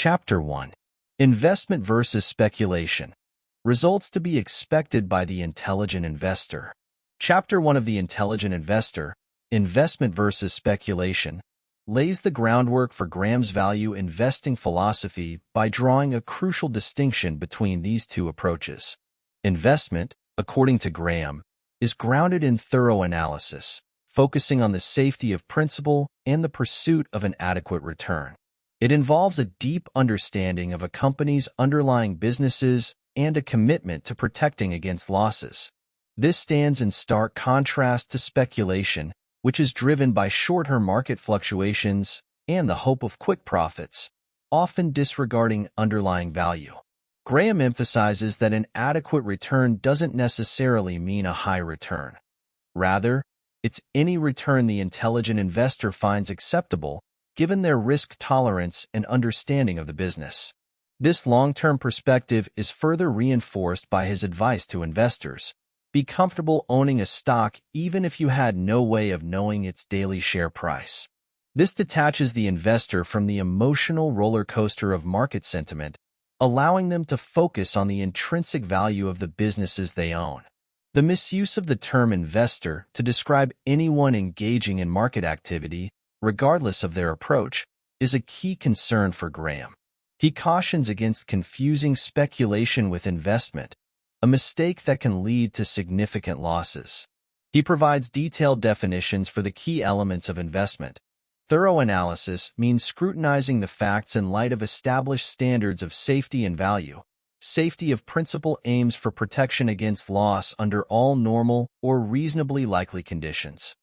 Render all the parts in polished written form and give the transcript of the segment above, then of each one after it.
Chapter 1. Investment versus Speculation. Results to be expected by the intelligent investor. Chapter 1 of The Intelligent Investor, Investment versus Speculation, lays the groundwork for Graham's value investing philosophy by drawing a crucial distinction between these two approaches. Investment, according to Graham, is grounded in thorough analysis, focusing on the safety of principal and the pursuit of an adequate return. It involves a deep understanding of a company's underlying businesses and a commitment to protecting against losses. This stands in stark contrast to speculation, which is driven by short-term market fluctuations and the hope of quick profits, often disregarding underlying value. Graham emphasizes that an adequate return doesn't necessarily mean a high return. Rather, it's any return the intelligent investor finds acceptable, given their risk tolerance and understanding of the business. This long-term perspective is further reinforced by his advice to investors. Be comfortable owning a stock even if you had no way of knowing its daily share price. This detaches the investor from the emotional roller coaster of market sentiment, allowing them to focus on the intrinsic value of the businesses they own. The misuse of the term investor to describe anyone engaging in market activity, regardless of their approach, is a key concern for Graham. He cautions against confusing speculation with investment, a mistake that can lead to significant losses. He provides detailed definitions for the key elements of investment. Thorough analysis means scrutinizing the facts in light of established standards of safety and value. Safety of principal aims for protection against loss under all normal or reasonably likely conditions.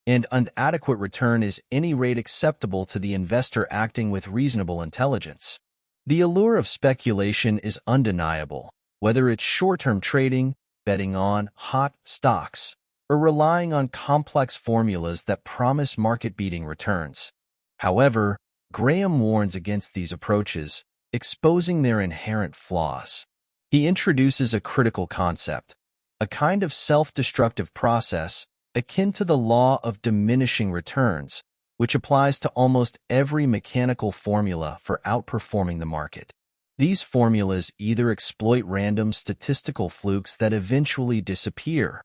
And an adequate return is any rate acceptable to the investor acting with reasonable intelligence. The allure of speculation is undeniable, whether it's short-term trading, betting on hot stocks, or relying on complex formulas that promise market-beating returns. However, Graham warns against these approaches, exposing their inherent flaws. He introduces a critical concept, a kind of self-destructive process akin to the law of diminishing returns, which applies to almost every mechanical formula for outperforming the market. These formulas either exploit random statistical flukes that eventually disappear,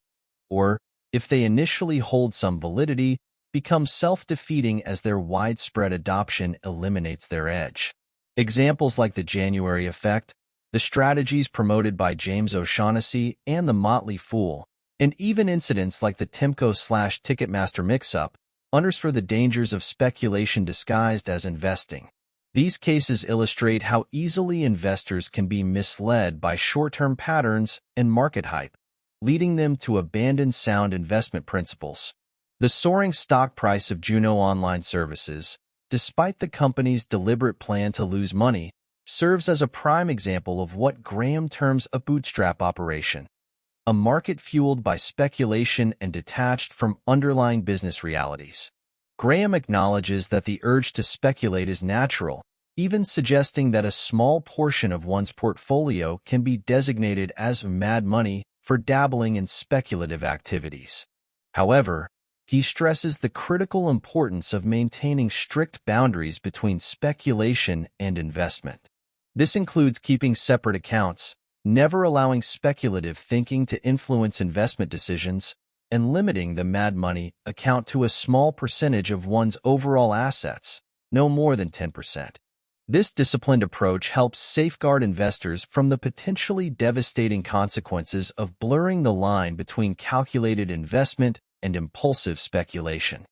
or, if they initially hold some validity, become self-defeating as their widespread adoption eliminates their edge. Examples like the January effect, the strategies promoted by James O'Shaughnessy and the Motley Fool, and even incidents like the Timco/Ticketmaster mix-up, underscore the dangers of speculation disguised as investing. These cases illustrate how easily investors can be misled by short-term patterns and market hype, leading them to abandon sound investment principles. The soaring stock price of Juno Online Services, despite the company's deliberate plan to lose money, serves as a prime example of what Graham terms a bootstrap operation, a market fueled by speculation and detached from underlying business realities. Graham acknowledges that the urge to speculate is natural, even suggesting that a small portion of one's portfolio can be designated as mad money for dabbling in speculative activities. However, he stresses the critical importance of maintaining strict boundaries between speculation and investment. This includes keeping separate accounts, never allowing speculative thinking to influence investment decisions, and limiting the mad money account to a small percentage of one's overall assets, no more than 10%. This disciplined approach helps safeguard investors from the potentially devastating consequences of blurring the line between calculated investment and impulsive speculation.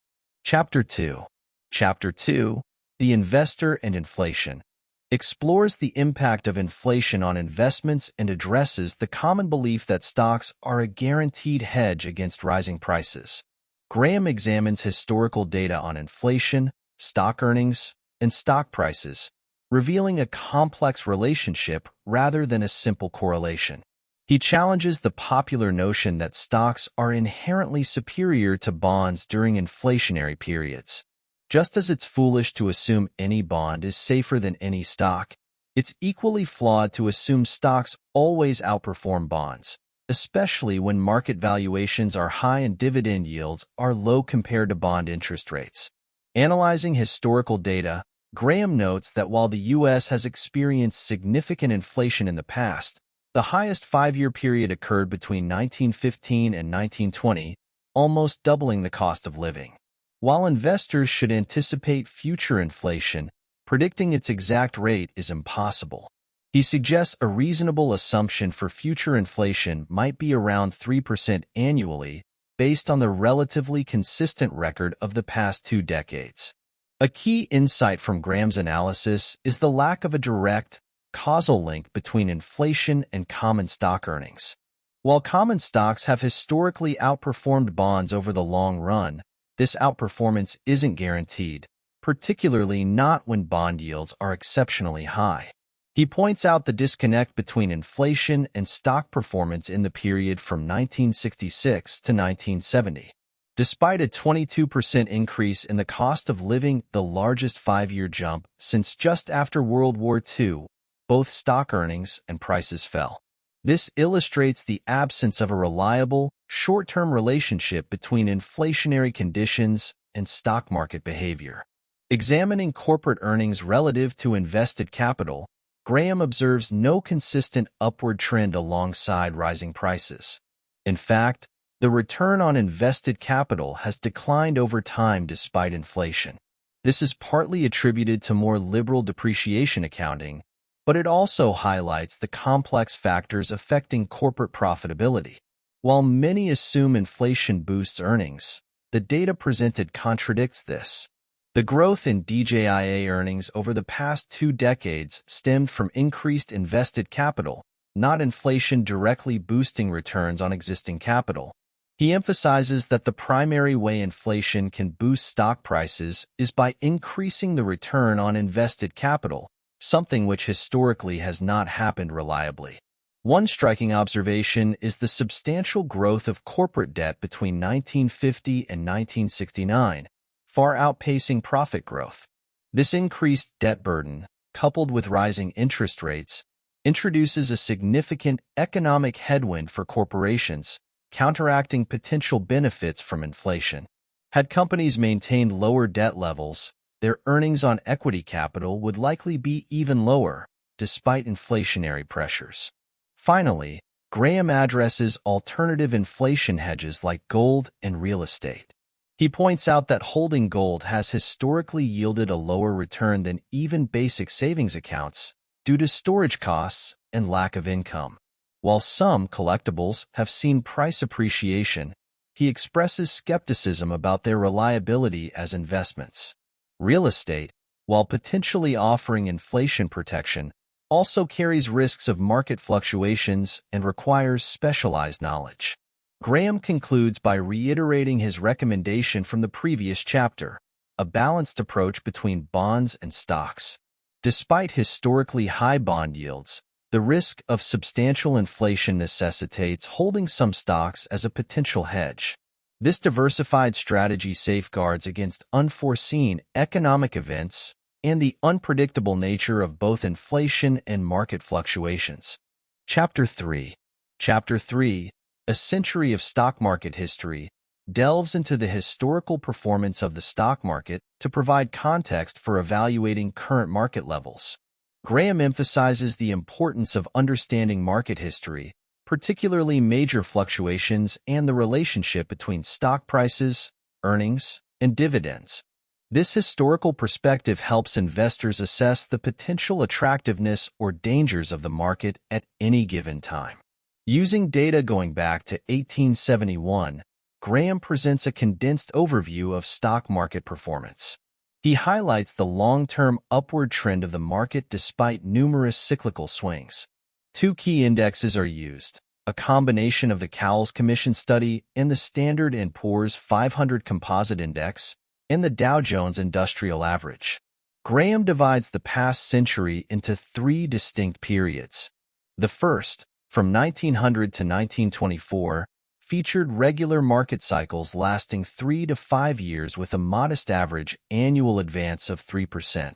Chapter 2. Chapter 2, The Investor and Inflation, explores the impact of inflation on investments and addresses the common belief that stocks are a guaranteed hedge against rising prices. Graham examines historical data on inflation, stock earnings, and stock prices, revealing a complex relationship rather than a simple correlation. He challenges the popular notion that stocks are inherently superior to bonds during inflationary periods. Just as it's foolish to assume any bond is safer than any stock, it's equally flawed to assume stocks always outperform bonds, especially when market valuations are high and dividend yields are low compared to bond interest rates. Analyzing historical data, Graham notes that while the U.S. has experienced significant inflation in the past, the highest five-year period occurred between 1915 and 1920, almost doubling the cost of living. While investors should anticipate future inflation, predicting its exact rate is impossible. He suggests a reasonable assumption for future inflation might be around 3% annually, based on the relatively consistent record of the past 2 decades. A key insight from Graham's analysis is the lack of a direct, causal link between inflation and common stock earnings. While common stocks have historically outperformed bonds over the long run, this outperformance isn't guaranteed, particularly not when bond yields are exceptionally high. He points out the disconnect between inflation and stock performance in the period from 1966 to 1970. Despite a 22% increase in the cost of living, the largest five-year jump since just after World War II, both stock earnings and prices fell. This illustrates the absence of a reliable, short-term relationship between inflationary conditions and stock market behavior. Examining corporate earnings relative to invested capital, Graham observes no consistent upward trend alongside rising prices. In fact, the return on invested capital has declined over time despite inflation. This is partly attributed to more liberal depreciation accounting, but it also highlights the complex factors affecting corporate profitability. While many assume inflation boosts earnings, the data presented contradicts this. The growth in DJIA earnings over the past 2 decades stemmed from increased invested capital, not inflation directly boosting returns on existing capital. He emphasizes that the primary way inflation can boost stock prices is by increasing the return on invested capital, something which historically has not happened reliably. One striking observation is the substantial growth of corporate debt between 1950 and 1969, far outpacing profit growth. This increased debt burden, coupled with rising interest rates, introduces a significant economic headwind for corporations, counteracting potential benefits from inflation. Had companies maintained lower debt levels, their earnings on equity capital would likely be even lower, despite inflationary pressures. Finally, Graham addresses alternative inflation hedges like gold and real estate. He points out that holding gold has historically yielded a lower return than even basic savings accounts due to storage costs and lack of income. While some collectibles have seen price appreciation, he expresses skepticism about their reliability as investments. Real estate, while potentially offering inflation protection, also carries risks of market fluctuations and requires specialized knowledge. Graham concludes by reiterating his recommendation from the previous chapter, a balanced approach between bonds and stocks. Despite historically high bond yields, the risk of substantial inflation necessitates holding some stocks as a potential hedge. This diversified strategy safeguards against unforeseen economic events and the unpredictable nature of both inflation and market fluctuations. Chapter 3. Chapter 3, A Century of Stock Market History, delves into the historical performance of the stock market to provide context for evaluating current market levels. Graham emphasizes the importance of understanding market history, particularly major fluctuations and the relationship between stock prices, earnings, and dividends. This historical perspective helps investors assess the potential attractiveness or dangers of the market at any given time. Using data going back to 1871, Graham presents a condensed overview of stock market performance. He highlights the long-term upward trend of the market despite numerous cyclical swings. 2 key indexes are used, a combination of the Cowles Commission study and the Standard & Poor's 500 Composite Index and the Dow Jones Industrial Average. Graham divides the past century into 3 distinct periods. The first, from 1900 to 1924, featured regular market cycles lasting 3 to 5 years with a modest average annual advance of 3%.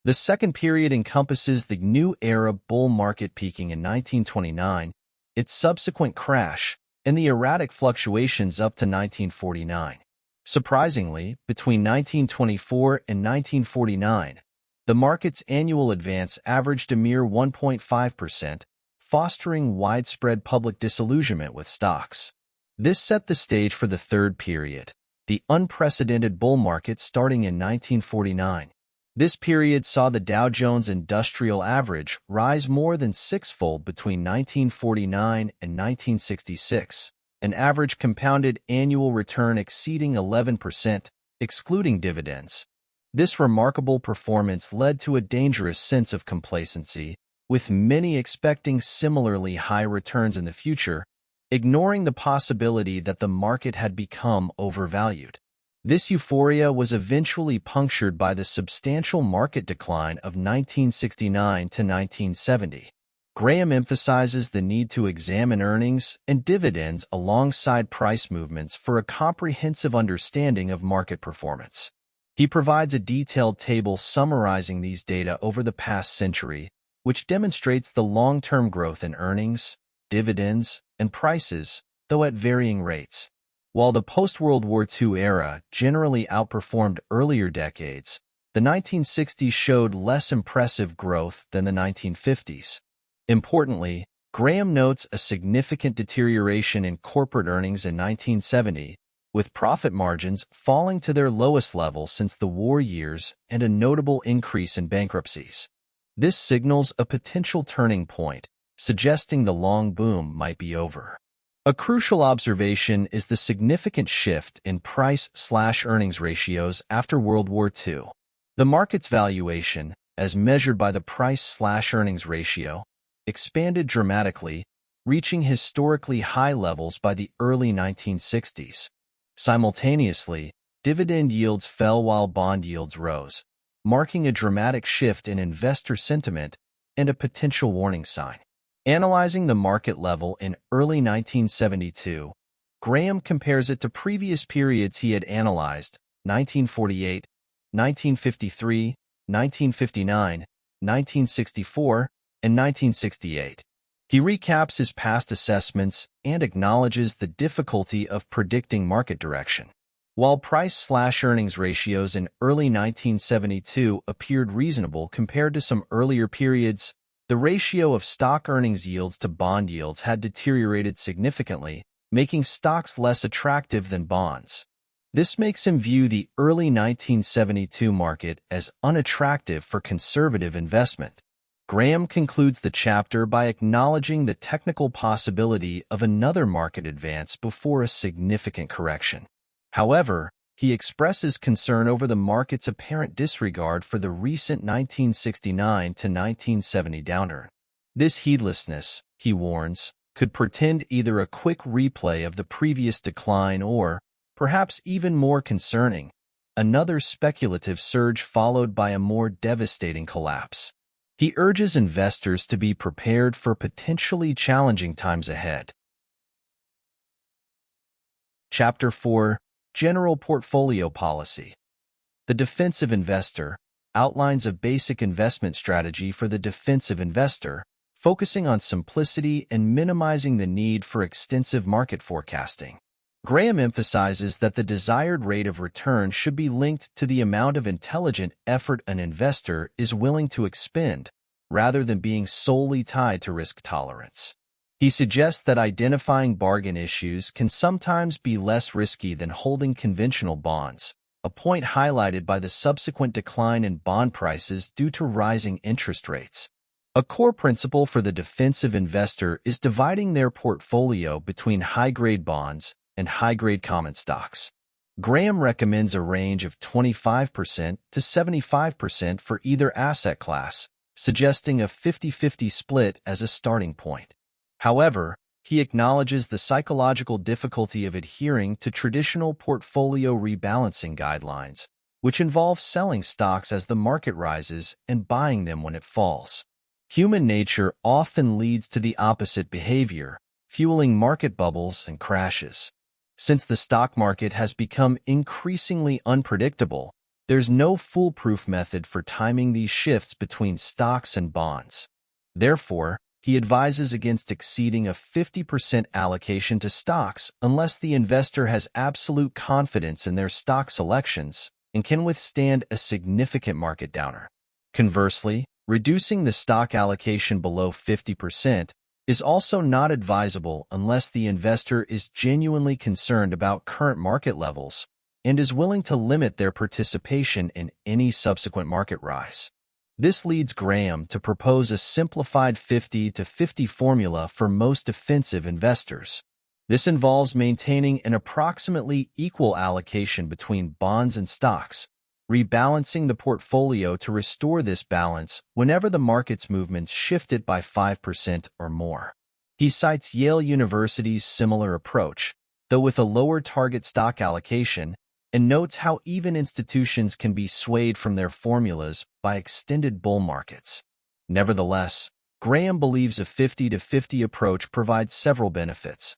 The second period encompasses the new era bull market peaking in 1929, its subsequent crash, and the erratic fluctuations up to 1949. Surprisingly, between 1924 and 1949, The market's annual advance averaged a mere 1.5%, fostering widespread public disillusionment with stocks. This set the stage for the third period, the unprecedented bull market starting in 1949. This period saw the Dow Jones Industrial Average rise more than sixfold between 1949 and 1966, an average compounded annual return exceeding 11%, excluding dividends. This remarkable performance led to a dangerous sense of complacency, with many expecting similarly high returns in the future, ignoring the possibility that the market had become overvalued. This euphoria was eventually punctured by the substantial market decline of 1969 to 1970. Graham emphasizes the need to examine earnings and dividends alongside price movements for a comprehensive understanding of market performance. He provides a detailed table summarizing these data over the past century, which demonstrates the long-term growth in earnings, dividends, and prices, though at varying rates. While the post-World War II era generally outperformed earlier decades, the 1960s showed less impressive growth than the 1950s. Importantly, Graham notes a significant deterioration in corporate earnings in 1970, with profit margins falling to their lowest level since the war years and a notable increase in bankruptcies. This signals a potential turning point, suggesting the long boom might be over. A crucial observation is the significant shift in price-slash-earnings ratios after World War II. The market's valuation, as measured by the price-slash-earnings ratio, expanded dramatically, reaching historically high levels by the early 1960s. Simultaneously, dividend yields fell while bond yields rose, marking a dramatic shift in investor sentiment and a potential warning sign. Analyzing the market level in early 1972, Graham compares it to previous periods he had analyzed: 1948, 1953, 1959, 1964, and 1968. He recaps his past assessments and acknowledges the difficulty of predicting market direction. While price-slash-earnings ratios in early 1972 appeared reasonable compared to some earlier periods, the ratio of stock earnings yields to bond yields had deteriorated significantly, making stocks less attractive than bonds. This makes him view the early 1972 market as unattractive for conservative investment. Graham concludes the chapter by acknowledging the technical possibility of another market advance before a significant correction. However, he expresses concern over the market's apparent disregard for the recent 1969 to 1970 downturn. This heedlessness, he warns, could portend either a quick replay of the previous decline or, perhaps even more concerning, another speculative surge followed by a more devastating collapse. He urges investors to be prepared for potentially challenging times ahead. Chapter 4: General Portfolio Policy. The Defensive Investor outlines a basic investment strategy for the defensive investor, focusing on simplicity and minimizing the need for extensive market forecasting. Graham emphasizes that the desired rate of return should be linked to the amount of intelligent effort an investor is willing to expend, rather than being solely tied to risk tolerance. He suggests that identifying bargain issues can sometimes be less risky than holding conventional bonds, a point highlighted by the subsequent decline in bond prices due to rising interest rates. A core principle for the defensive investor is dividing their portfolio between high-grade bonds and high-grade common stocks. Graham recommends a range of 25% to 75% for either asset class, suggesting a 50-50 split as a starting point. However, he acknowledges the psychological difficulty of adhering to traditional portfolio rebalancing guidelines, which involve selling stocks as the market rises and buying them when it falls. Human nature often leads to the opposite behavior, fueling market bubbles and crashes. Since the stock market has become increasingly unpredictable, there's no foolproof method for timing these shifts between stocks and bonds. Therefore, he advises against exceeding a 50% allocation to stocks unless the investor has absolute confidence in their stock selections and can withstand a significant market downer. Conversely, reducing the stock allocation below 50% is also not advisable unless the investor is genuinely concerned about current market levels and is willing to limit their participation in any subsequent market rise. This leads Graham to propose a simplified 50-50 formula for most defensive investors. This involves maintaining an approximately equal allocation between bonds and stocks, rebalancing the portfolio to restore this balance whenever the market's movements shift it by 5% or more. He cites Yale University's similar approach, though with a lower target stock allocation, and notes how even institutions can be swayed from their formulas by extended bull markets. Nevertheless, Graham believes a 50-50 approach provides several benefits: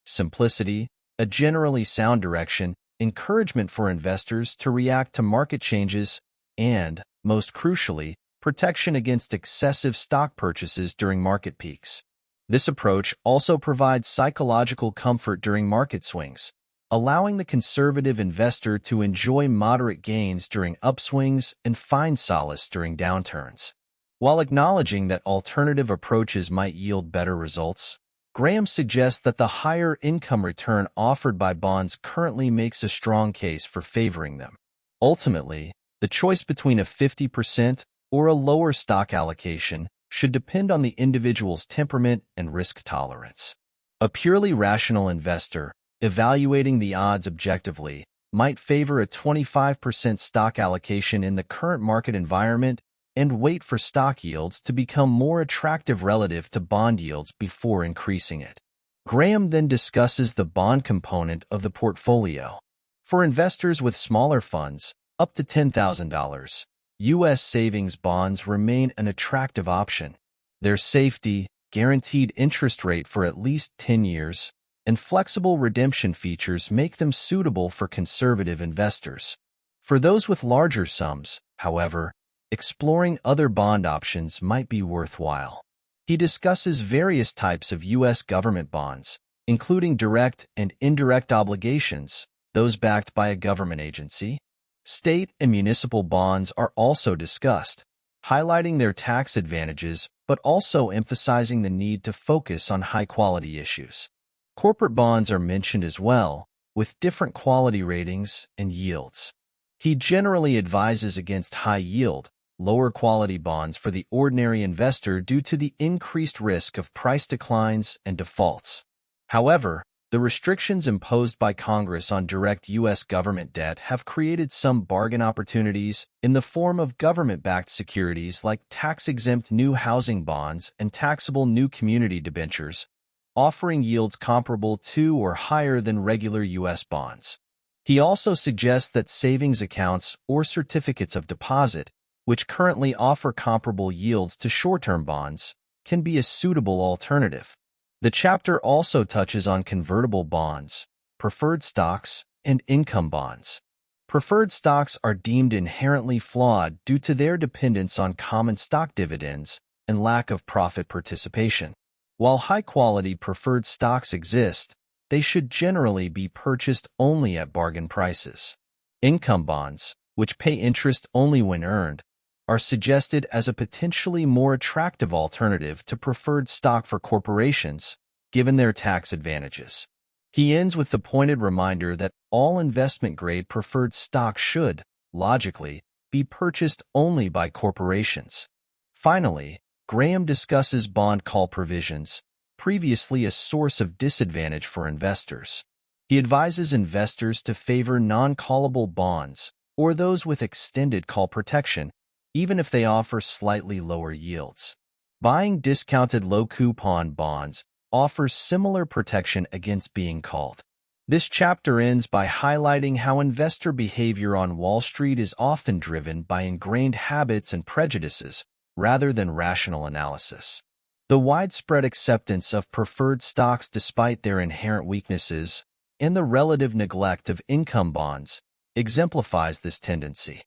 simplicity, a generally sound direction, encouragement for investors to react to market changes, and, most crucially, protection against excessive stock purchases during market peaks. This approach also provides psychological comfort during market swings, allowing the conservative investor to enjoy moderate gains during upswings and find solace during downturns. While acknowledging that alternative approaches might yield better results, Graham suggests that the higher income return offered by bonds currently makes a strong case for favoring them. Ultimately, the choice between a 50% or a lower stock allocation should depend on the individual's temperament and risk tolerance. A purely rational investor, evaluating the odds objectively, might favor a 25% stock allocation in the current market environment and wait for stock yields to become more attractive relative to bond yields before increasing it. Graham then discusses the bond component of the portfolio. For investors with smaller funds, up to $10,000, U.S. savings bonds remain an attractive option. Their safety, guaranteed interest rate for at least 10 years, and flexible redemption features make them suitable for conservative investors. For those with larger sums, however, exploring other bond options might be worthwhile. He discusses various types of U.S. government bonds, including direct and indirect obligations, those backed by a government agency. State and municipal bonds are also discussed, highlighting their tax advantages but also emphasizing the need to focus on high-quality issues. Corporate bonds are mentioned as well, with different quality ratings and yields. He generally advises against high-yield, lower-quality bonds for the ordinary investor due to the increased risk of price declines and defaults. However, the restrictions imposed by Congress on direct U.S. government debt have created some bargain opportunities in the form of government-backed securities like tax-exempt new housing bonds and taxable new community debentures, offering yields comparable to or higher than regular U.S. bonds. He also suggests that savings accounts or certificates of deposit, which currently offer comparable yields to short-term bonds, can be a suitable alternative. The chapter also touches on convertible bonds, preferred stocks, and income bonds. Preferred stocks are deemed inherently flawed due to their dependence on common stock dividends and lack of profit participation. While high-quality preferred stocks exist, they should generally be purchased only at bargain prices. Income bonds, which pay interest only when earned, are suggested as a potentially more attractive alternative to preferred stock for corporations, given their tax advantages. He ends with the pointed reminder that all investment-grade preferred stock should, logically, be purchased only by corporations. Finally, Graham discusses bond call provisions, previously a source of disadvantage for investors. He advises investors to favor non-callable bonds, or those with extended call protection, even if they offer slightly lower yields. Buying discounted low-coupon bonds offers similar protection against being called. This chapter ends by highlighting how investor behavior on Wall Street is often driven by ingrained habits and prejudices rather than rational analysis. The widespread acceptance of preferred stocks despite their inherent weaknesses and the relative neglect of income bonds exemplifies this tendency.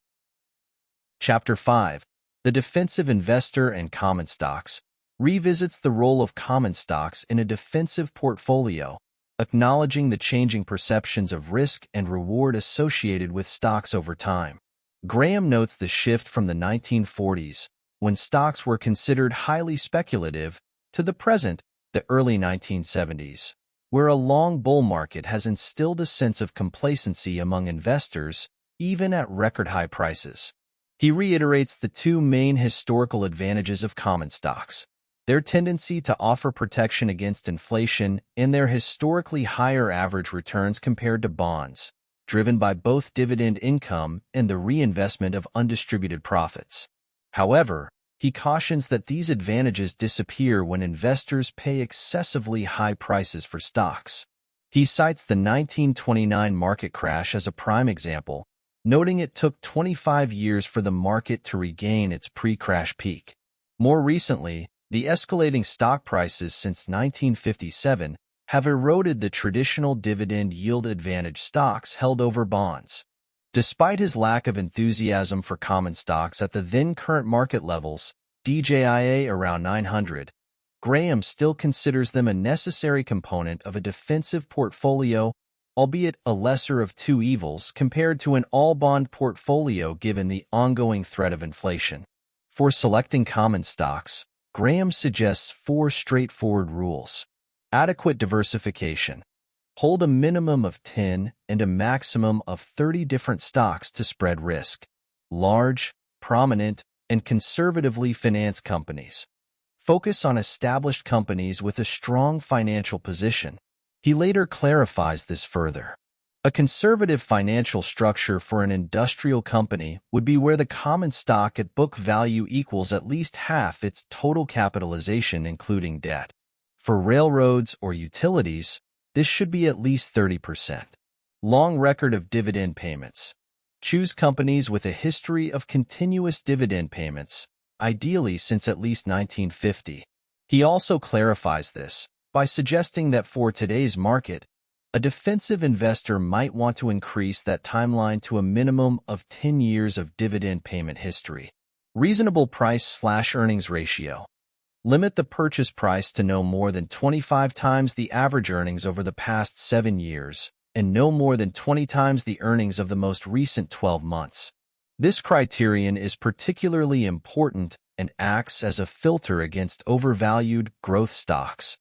Chapter 5, The Defensive Investor and Common Stocks, revisits the role of common stocks in a defensive portfolio, acknowledging the changing perceptions of risk and reward associated with stocks over time. Graham notes the shift from the 1940s, when stocks were considered highly speculative, to the present, the early 1970s, where a long bull market has instilled a sense of complacency among investors, even at record-high prices. He reiterates the two main historical advantages of common stocks: their tendency to offer protection against inflation and their historically higher average returns compared to bonds, driven by both dividend income and the reinvestment of undistributed profits. However, he cautions that these advantages disappear when investors pay excessively high prices for stocks. He cites the 1929 market crash as a prime example, noting it took 25 years for the market to regain its pre-crash peak. More recently, the escalating stock prices since 1957 have eroded the traditional dividend yield advantage stocks held over bonds. Despite his lack of enthusiasm for common stocks at the then current market levels, DJIA around 900, Graham still considers them a necessary component of a defensive portfolio, albeit a lesser of two evils compared to an all-bond portfolio given the ongoing threat of inflation. For selecting common stocks, Graham suggests 4 straightforward rules. Adequate diversification. Hold a minimum of 10 and a maximum of 30 different stocks to spread risk. Large, prominent, and conservatively financed companies. Focus on established companies with a strong financial position. He later clarifies this further. A conservative financial structure for an industrial company would be where the common stock at book value equals at least half its total capitalization including debt. For railroads or utilities, this should be at least 30%. Long record of dividend payments. Choose companies with a history of continuous dividend payments, ideally since at least 1950. He also clarifies this by suggesting that for today's market, a defensive investor might want to increase that timeline to a minimum of 10 years of dividend payment history. Reasonable price/earnings ratio. Limit the purchase price to no more than 25 times the average earnings over the past 7 years, and no more than 20 times the earnings of the most recent 12 months. This criterion is particularly important and acts as a filter against overvalued growth stocks.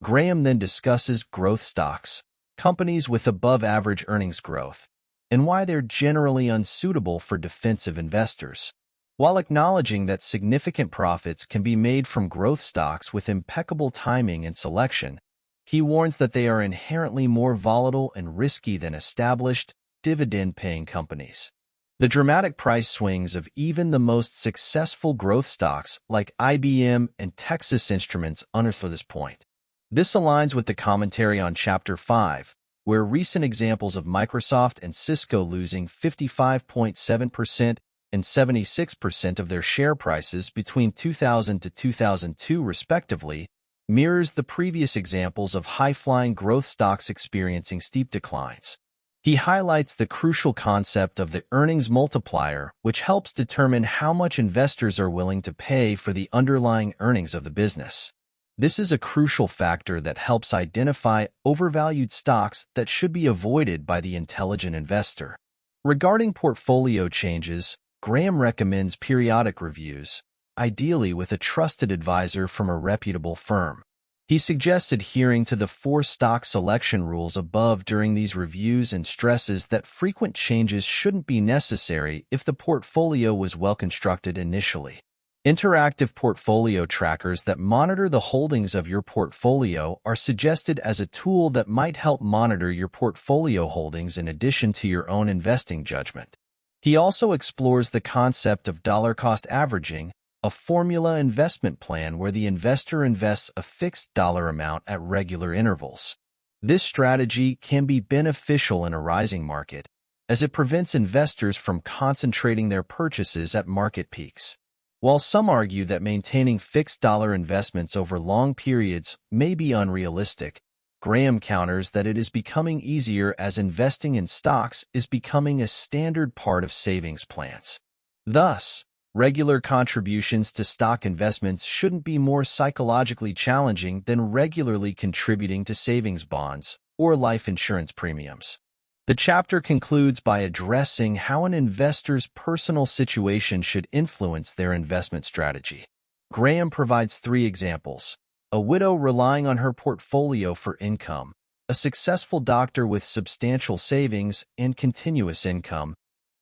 Graham then discusses growth stocks, companies with above-average earnings growth, and why they're generally unsuitable for defensive investors. While acknowledging that significant profits can be made from growth stocks with impeccable timing and selection, he warns that they are inherently more volatile and risky than established, dividend-paying companies. The dramatic price swings of even the most successful growth stocks like IBM and Texas Instruments unearth this point. This aligns with the commentary on Chapter 5, where recent examples of Microsoft and Cisco losing 55.7% and 76% of their share prices between 2000 to 2002 respectively, mirrors the previous examples of high-flying growth stocks experiencing steep declines. He highlights the crucial concept of the earnings multiplier, which helps determine how much investors are willing to pay for the underlying earnings of the business. This is a crucial factor that helps identify overvalued stocks that should be avoided by the intelligent investor. Regarding portfolio changes, Graham recommends periodic reviews, ideally with a trusted advisor from a reputable firm. He suggests adhering to the 4 stock selection rules above during these reviews and stresses that frequent changes shouldn't be necessary if the portfolio was well constructed initially. Interactive portfolio trackers that monitor the holdings of your portfolio are suggested as a tool that might help monitor your portfolio holdings in addition to your own investing judgment. He also explores the concept of dollar-cost averaging, a formula investment plan where the investor invests a fixed dollar amount at regular intervals. This strategy can be beneficial in a rising market, as it prevents investors from concentrating their purchases at market peaks. While some argue that maintaining fixed dollar investments over long periods may be unrealistic, Graham counters that it is becoming easier as investing in stocks is becoming a standard part of savings plans. Thus, regular contributions to stock investments shouldn't be more psychologically challenging than regularly contributing to savings bonds or life insurance premiums. The chapter concludes by addressing how an investor's personal situation should influence their investment strategy. Graham provides 3 examples: a widow relying on her portfolio for income, a successful doctor with substantial savings and continuous income,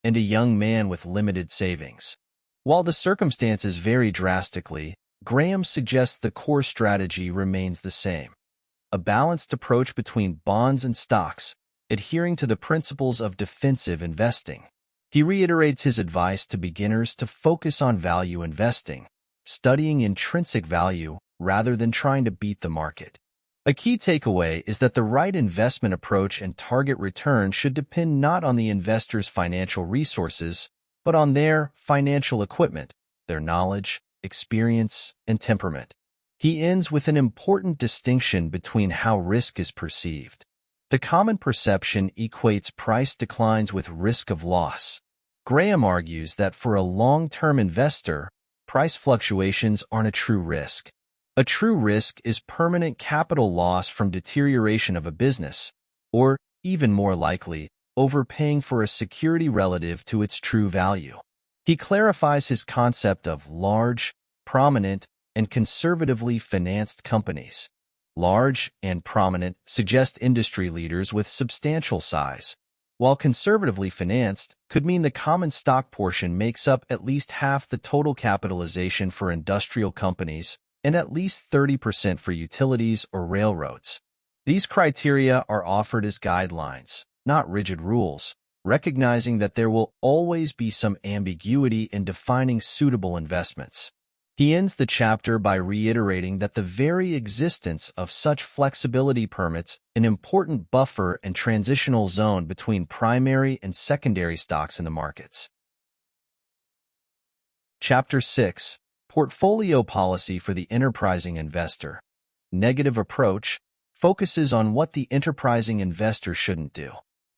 and a young man with limited savings. While the circumstances vary drastically, Graham suggests the core strategy remains the same: a balanced approach between bonds and stocks, adhering to the principles of defensive investing. He reiterates his advice to beginners to focus on value investing, studying intrinsic value rather than trying to beat the market. A key takeaway is that the right investment approach and target return should depend not on the investor's financial resources, but on their financial equipment, their knowledge, experience, and temperament. He ends with an important distinction between how risk is perceived. The common perception equates price declines with risk of loss. Graham argues that for a long-term investor, price fluctuations aren't a true risk. A true risk is permanent capital loss from deterioration of a business, or, even more likely, overpaying for a security relative to its true value. He clarifies his concept of large, prominent, and conservatively financed companies. Large and prominent suggest industry leaders with substantial size, while conservatively financed could mean the common stock portion makes up at least half the total capitalization for industrial companies and at least 30% for utilities or railroads. These criteria are offered as guidelines, not rigid rules, recognizing that there will always be some ambiguity in defining suitable investments. He ends the chapter by reiterating that the very existence of such flexibility permits an important buffer and transitional zone between primary and secondary stocks in the markets. Chapter 6: Portfolio Policy for the Enterprising Investor. Negative approach focuses on what the enterprising investor shouldn't do.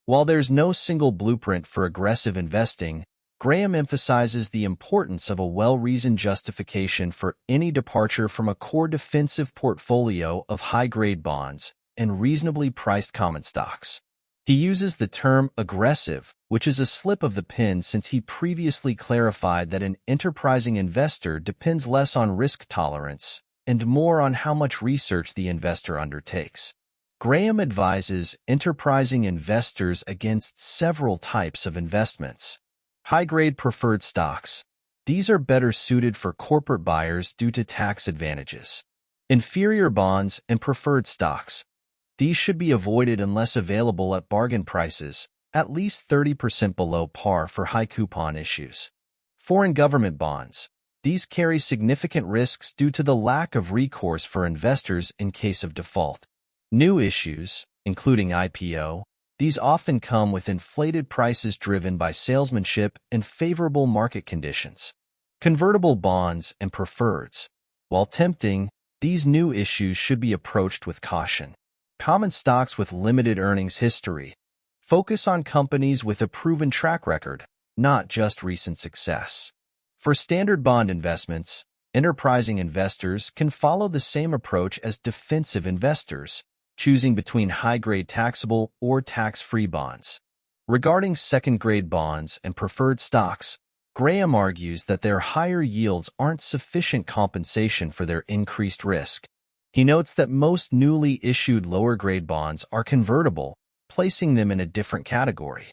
While there's no single blueprint for aggressive investing, Graham emphasizes the importance of a well-reasoned justification for any departure from a core defensive portfolio of high-grade bonds and reasonably priced common stocks. He uses the term aggressive, which is a slip of the pen since he previously clarified that an enterprising investor depends less on risk tolerance and more on how much research the investor undertakes. Graham advises enterprising investors against several types of investments. High-grade preferred stocks. These are better suited for corporate buyers due to tax advantages. Inferior bonds and preferred stocks. These should be avoided unless available at bargain prices, at least 30% below par for high-coupon issues. Foreign government bonds. These carry significant risks due to the lack of recourse for investors in case of default. New issues, including IPO. These often come with inflated prices driven by salesmanship and favorable market conditions. Convertible bonds and preferreds. While tempting, these new issues should be approached with caution. Common stocks with limited earnings history. Focus on companies with a proven track record, not just recent success. For standard bond investments, enterprising investors can follow the same approach as defensive investors, choosing between high-grade taxable or tax-free bonds. Regarding second-grade bonds and preferred stocks, Graham argues that their higher yields aren't sufficient compensation for their increased risk. He notes that most newly issued lower-grade bonds are convertible, placing them in a different category.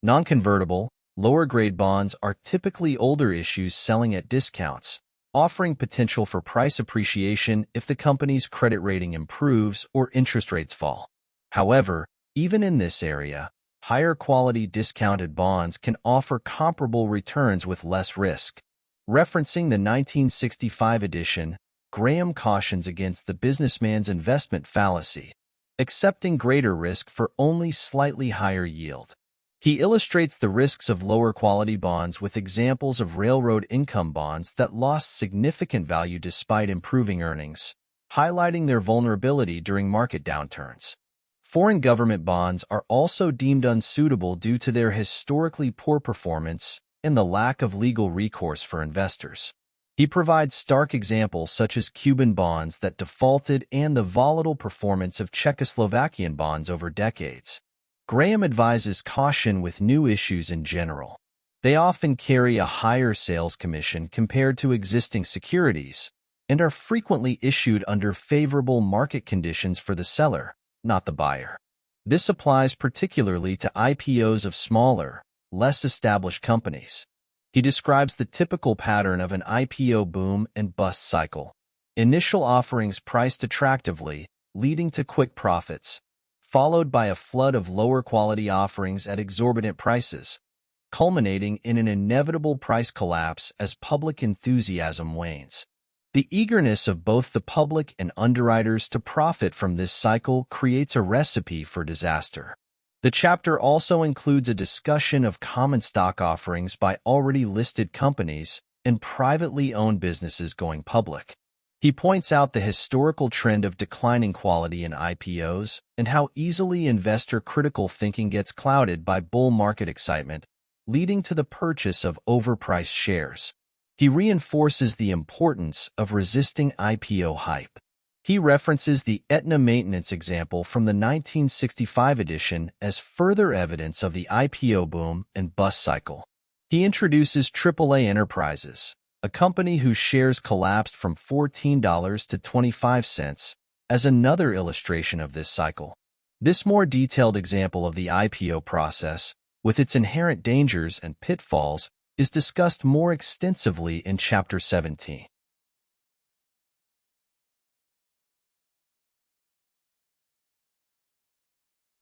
Non-convertible, lower-grade bonds are typically older issues selling at discounts, offering potential for price appreciation if the company's credit rating improves or interest rates fall. However, even in this area, higher quality discounted bonds can offer comparable returns with less risk. Referencing the 1965 edition, Graham cautions against the businessman's investment fallacy, accepting greater risk for only slightly higher yield. He illustrates the risks of lower quality bonds with examples of railroad income bonds that lost significant value despite improving earnings, highlighting their vulnerability during market downturns. Foreign government bonds are also deemed unsuitable due to their historically poor performance and the lack of legal recourse for investors. He provides stark examples such as Cuban bonds that defaulted and the volatile performance of Czechoslovakian bonds over decades. Graham advises caution with new issues in general. They often carry a higher sales commission compared to existing securities and are frequently issued under favorable market conditions for the seller, not the buyer. This applies particularly to IPOs of smaller, less established companies. He describes the typical pattern of an IPO boom and bust cycle. Initial offerings priced attractively, leading to quick profits, followed by a flood of lower quality offerings at exorbitant prices, culminating in an inevitable price collapse as public enthusiasm wanes. The eagerness of both the public and underwriters to profit from this cycle creates a recipe for disaster. The chapter also includes a discussion of common stock offerings by already listed companies and privately owned businesses going public. He points out the historical trend of declining quality in IPOs and how easily investor-critical thinking gets clouded by bull market excitement, leading to the purchase of overpriced shares. He reinforces the importance of resisting IPO hype. He references the Aetna maintenance example from the 1965 edition as further evidence of the IPO boom and bust cycle. He introduces AAA Enterprises, a company whose shares collapsed from $14 to 25 cents, as another illustration of this cycle. This more detailed example of the IPO process, with its inherent dangers and pitfalls, is discussed more extensively in Chapter 17.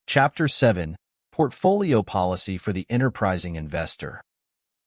Chapter 7. Portfolio Policy for the Enterprising Investor.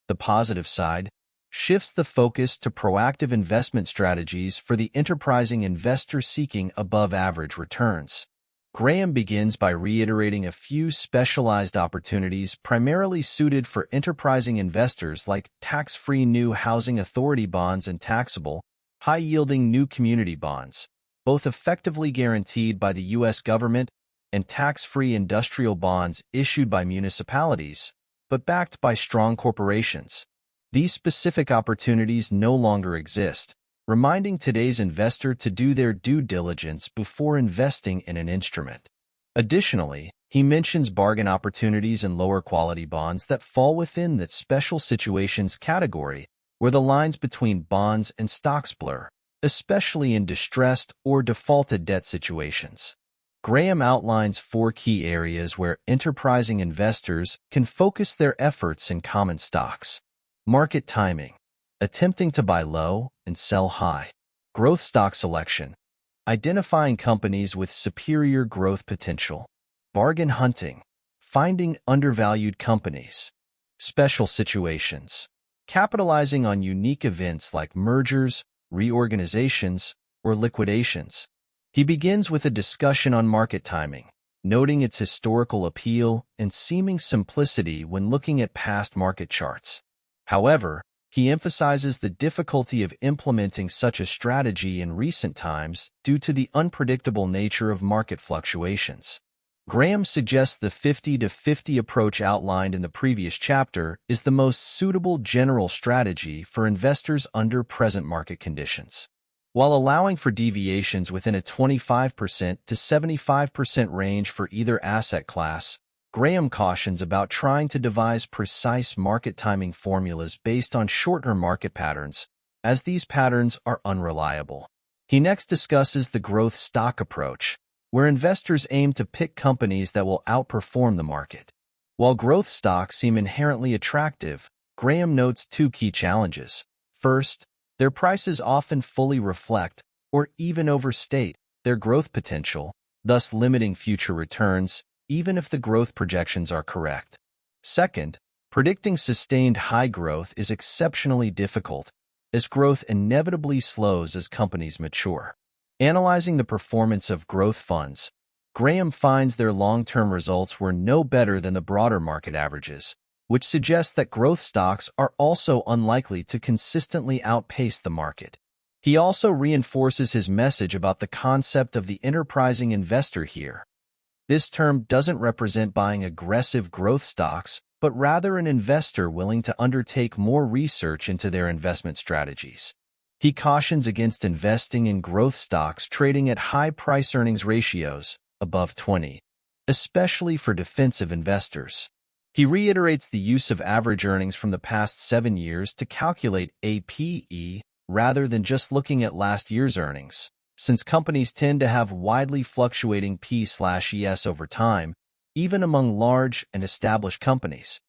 The positive side shifts the focus to proactive investment strategies for the enterprising investor seeking above-average returns. Graham begins by reiterating a few specialized opportunities primarily suited for enterprising investors like tax-free new housing authority bonds and taxable, high-yielding new community bonds, both effectively guaranteed by the U.S. government, and tax-free industrial bonds issued by municipalities, but backed by strong corporations. These specific opportunities no longer exist, reminding today's investor to do their due diligence before investing in an instrument. Additionally, he mentions bargain opportunities in lower-quality bonds that fall within that special situations category, where the lines between bonds and stocks blur, especially in distressed or defaulted debt situations. Graham outlines 4 key areas where enterprising investors can focus their efforts in common stocks. Market timing, attempting to buy low and sell high. Growth stock selection, identifying companies with superior growth potential. Bargain hunting, finding undervalued companies. Special situations, capitalizing on unique events like mergers, reorganizations, or liquidations. He begins with a discussion on market timing, noting its historical appeal and seeming simplicity when looking at past market charts. However, he emphasizes the difficulty of implementing such a strategy in recent times due to the unpredictable nature of market fluctuations. Graham suggests the 50-50 approach outlined in the previous chapter is the most suitable general strategy for investors under present market conditions. While allowing for deviations within a 25% to 75% range for either asset class, Graham cautions about trying to devise precise market timing formulas based on short-term market patterns, as these patterns are unreliable. He next discusses the growth stock approach, where investors aim to pick companies that will outperform the market. While growth stocks seem inherently attractive, Graham notes 2 key challenges. First, their prices often fully reflect or even overstate their growth potential, thus limiting future returns, even if the growth projections are correct. Second, predicting sustained high growth is exceptionally difficult, as growth inevitably slows as companies mature. Analyzing the performance of growth funds, Graham finds their long-term results were no better than the broader market averages, which suggests that growth stocks are also unlikely to consistently outpace the market. He also reinforces his message about the concept of the enterprising investor here. This term doesn't represent buying aggressive growth stocks, but rather an investor willing to undertake more research into their investment strategies. He cautions against investing in growth stocks trading at high price-earnings ratios, above 20. especially for defensive investors. He reiterates the use of average earnings from the past 7 years to calculate APE rather than just looking at last year's earnings, since companies tend to have widely fluctuating P/ES over time, even among large and established companies.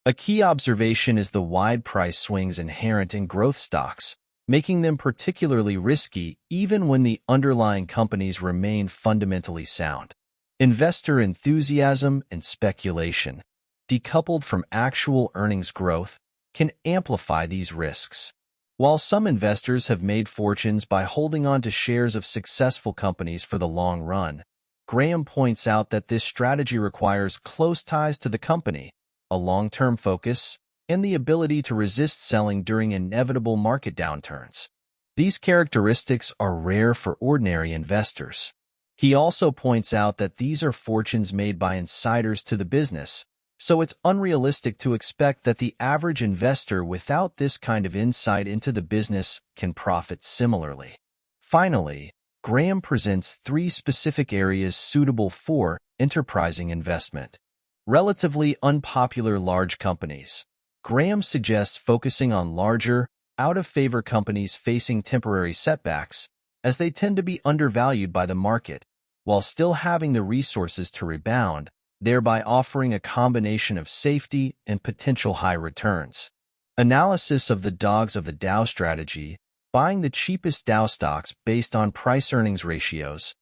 A key observation is the wide price swings inherent in growth stocks, making them particularly risky even when the underlying companies remain fundamentally sound. Investor enthusiasm and speculation, decoupled from actual earnings growth, can amplify these risks. While some investors have made fortunes by holding on to shares of successful companies for the long run, Graham points out that this strategy requires close ties to the company, a long-term focus, and the ability to resist selling during inevitable market downturns. These characteristics are rare for ordinary investors. He also points out that these are fortunes made by insiders to the business, so it's unrealistic to expect that the average investor without this kind of insight into the business can profit similarly. Finally, Graham presents 3 specific areas suitable for enterprising investment. Relatively unpopular large companies. Graham suggests focusing on larger, out-of-favor companies facing temporary setbacks, as they tend to be undervalued by the market, while still having the resources to rebound, thereby offering a combination of safety and potential high returns. Analysis of the dogs of the Dow strategy, buying the cheapest Dow stocks based on price-earnings ratios,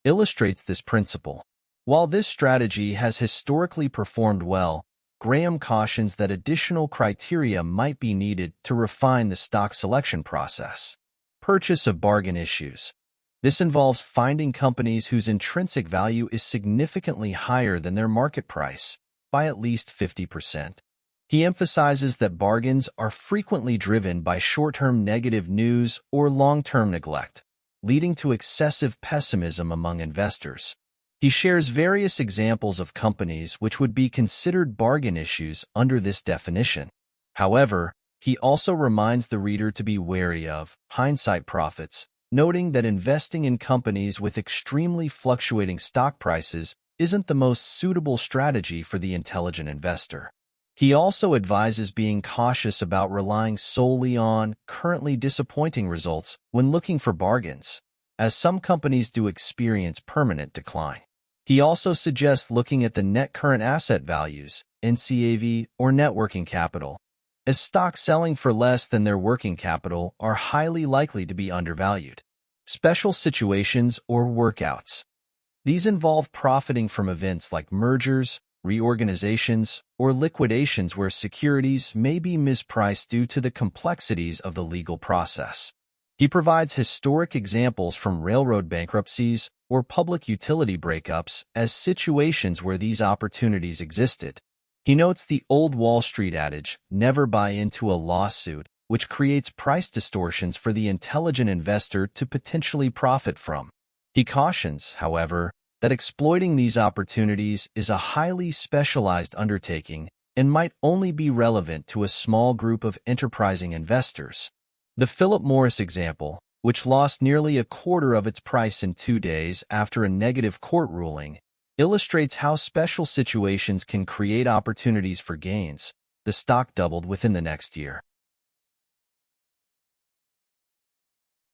illustrates this principle. While this strategy has historically performed well, Graham cautions that additional criteria might be needed to refine the stock selection process. Purchase of bargain issues. This involves finding companies whose intrinsic value is significantly higher than their market price, by at least 50%. He emphasizes that bargains are frequently driven by short-term negative news or long-term neglect, leading to excessive pessimism among investors. He shares various examples of companies which would be considered bargain issues under this definition. However, he also reminds the reader to be wary of hindsight profits, noting that investing in companies with extremely fluctuating stock prices isn't the most suitable strategy for the intelligent investor. He also advises being cautious about relying solely on currently disappointing results when looking for bargains, as some companies do experience permanent decline. He also suggests looking at the net current asset values, NCAV, or net working capital, as stocks selling for less than their working capital are highly likely to be undervalued. Special situations or workouts. These involve profiting from events like mergers, reorganizations, or liquidations where securities may be mispriced due to the complexities of the legal process. He provides historic examples from railroad bankruptcies or public utility breakups as situations where these opportunities existed. He notes the old Wall Street adage, never buy into a lawsuit, which creates price distortions for the intelligent investor to potentially profit from. He cautions, however, that exploiting these opportunities is a highly specialized undertaking and might only be relevant to a small group of enterprising investors. The Philip Morris example, which lost nearly a quarter of its price in 2 days after a negative court ruling, illustrates how special situations can create opportunities for gains. The stock doubled within the next year.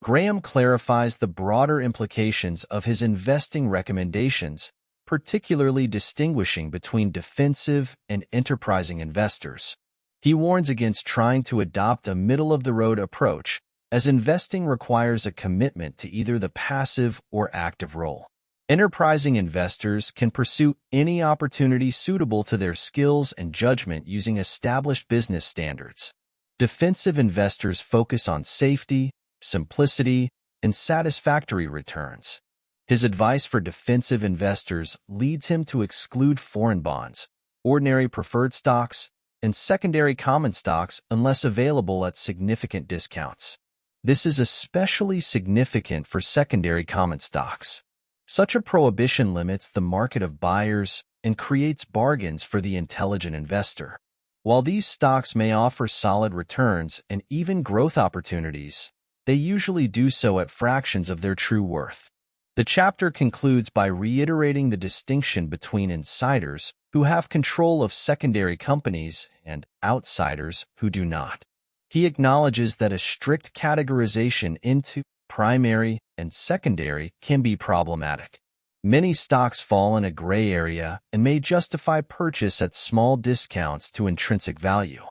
Graham clarifies the broader implications of his investing recommendations, particularly distinguishing between defensive and enterprising investors. He warns against trying to adopt a middle-of-the-road approach, as investing requires a commitment to either the passive or active role. Enterprising investors can pursue any opportunity suitable to their skills and judgment using established business standards. Defensive investors focus on safety, simplicity, and satisfactory returns. His advice for defensive investors leads him to exclude foreign bonds, ordinary preferred stocks, and secondary common stocks unless available at significant discounts. This is especially significant for secondary common stocks. Such a prohibition limits the market of buyers and creates bargains for the intelligent investor. While these stocks may offer solid returns and even growth opportunities, they usually do so at fractions of their true worth. The chapter concludes by reiterating the distinction between insiders, who have control of secondary companies, and outsiders who do not. He acknowledges that a strict categorization into primary and secondary can be problematic. Many stocks fall in a gray area and may justify purchase at small discounts to intrinsic value.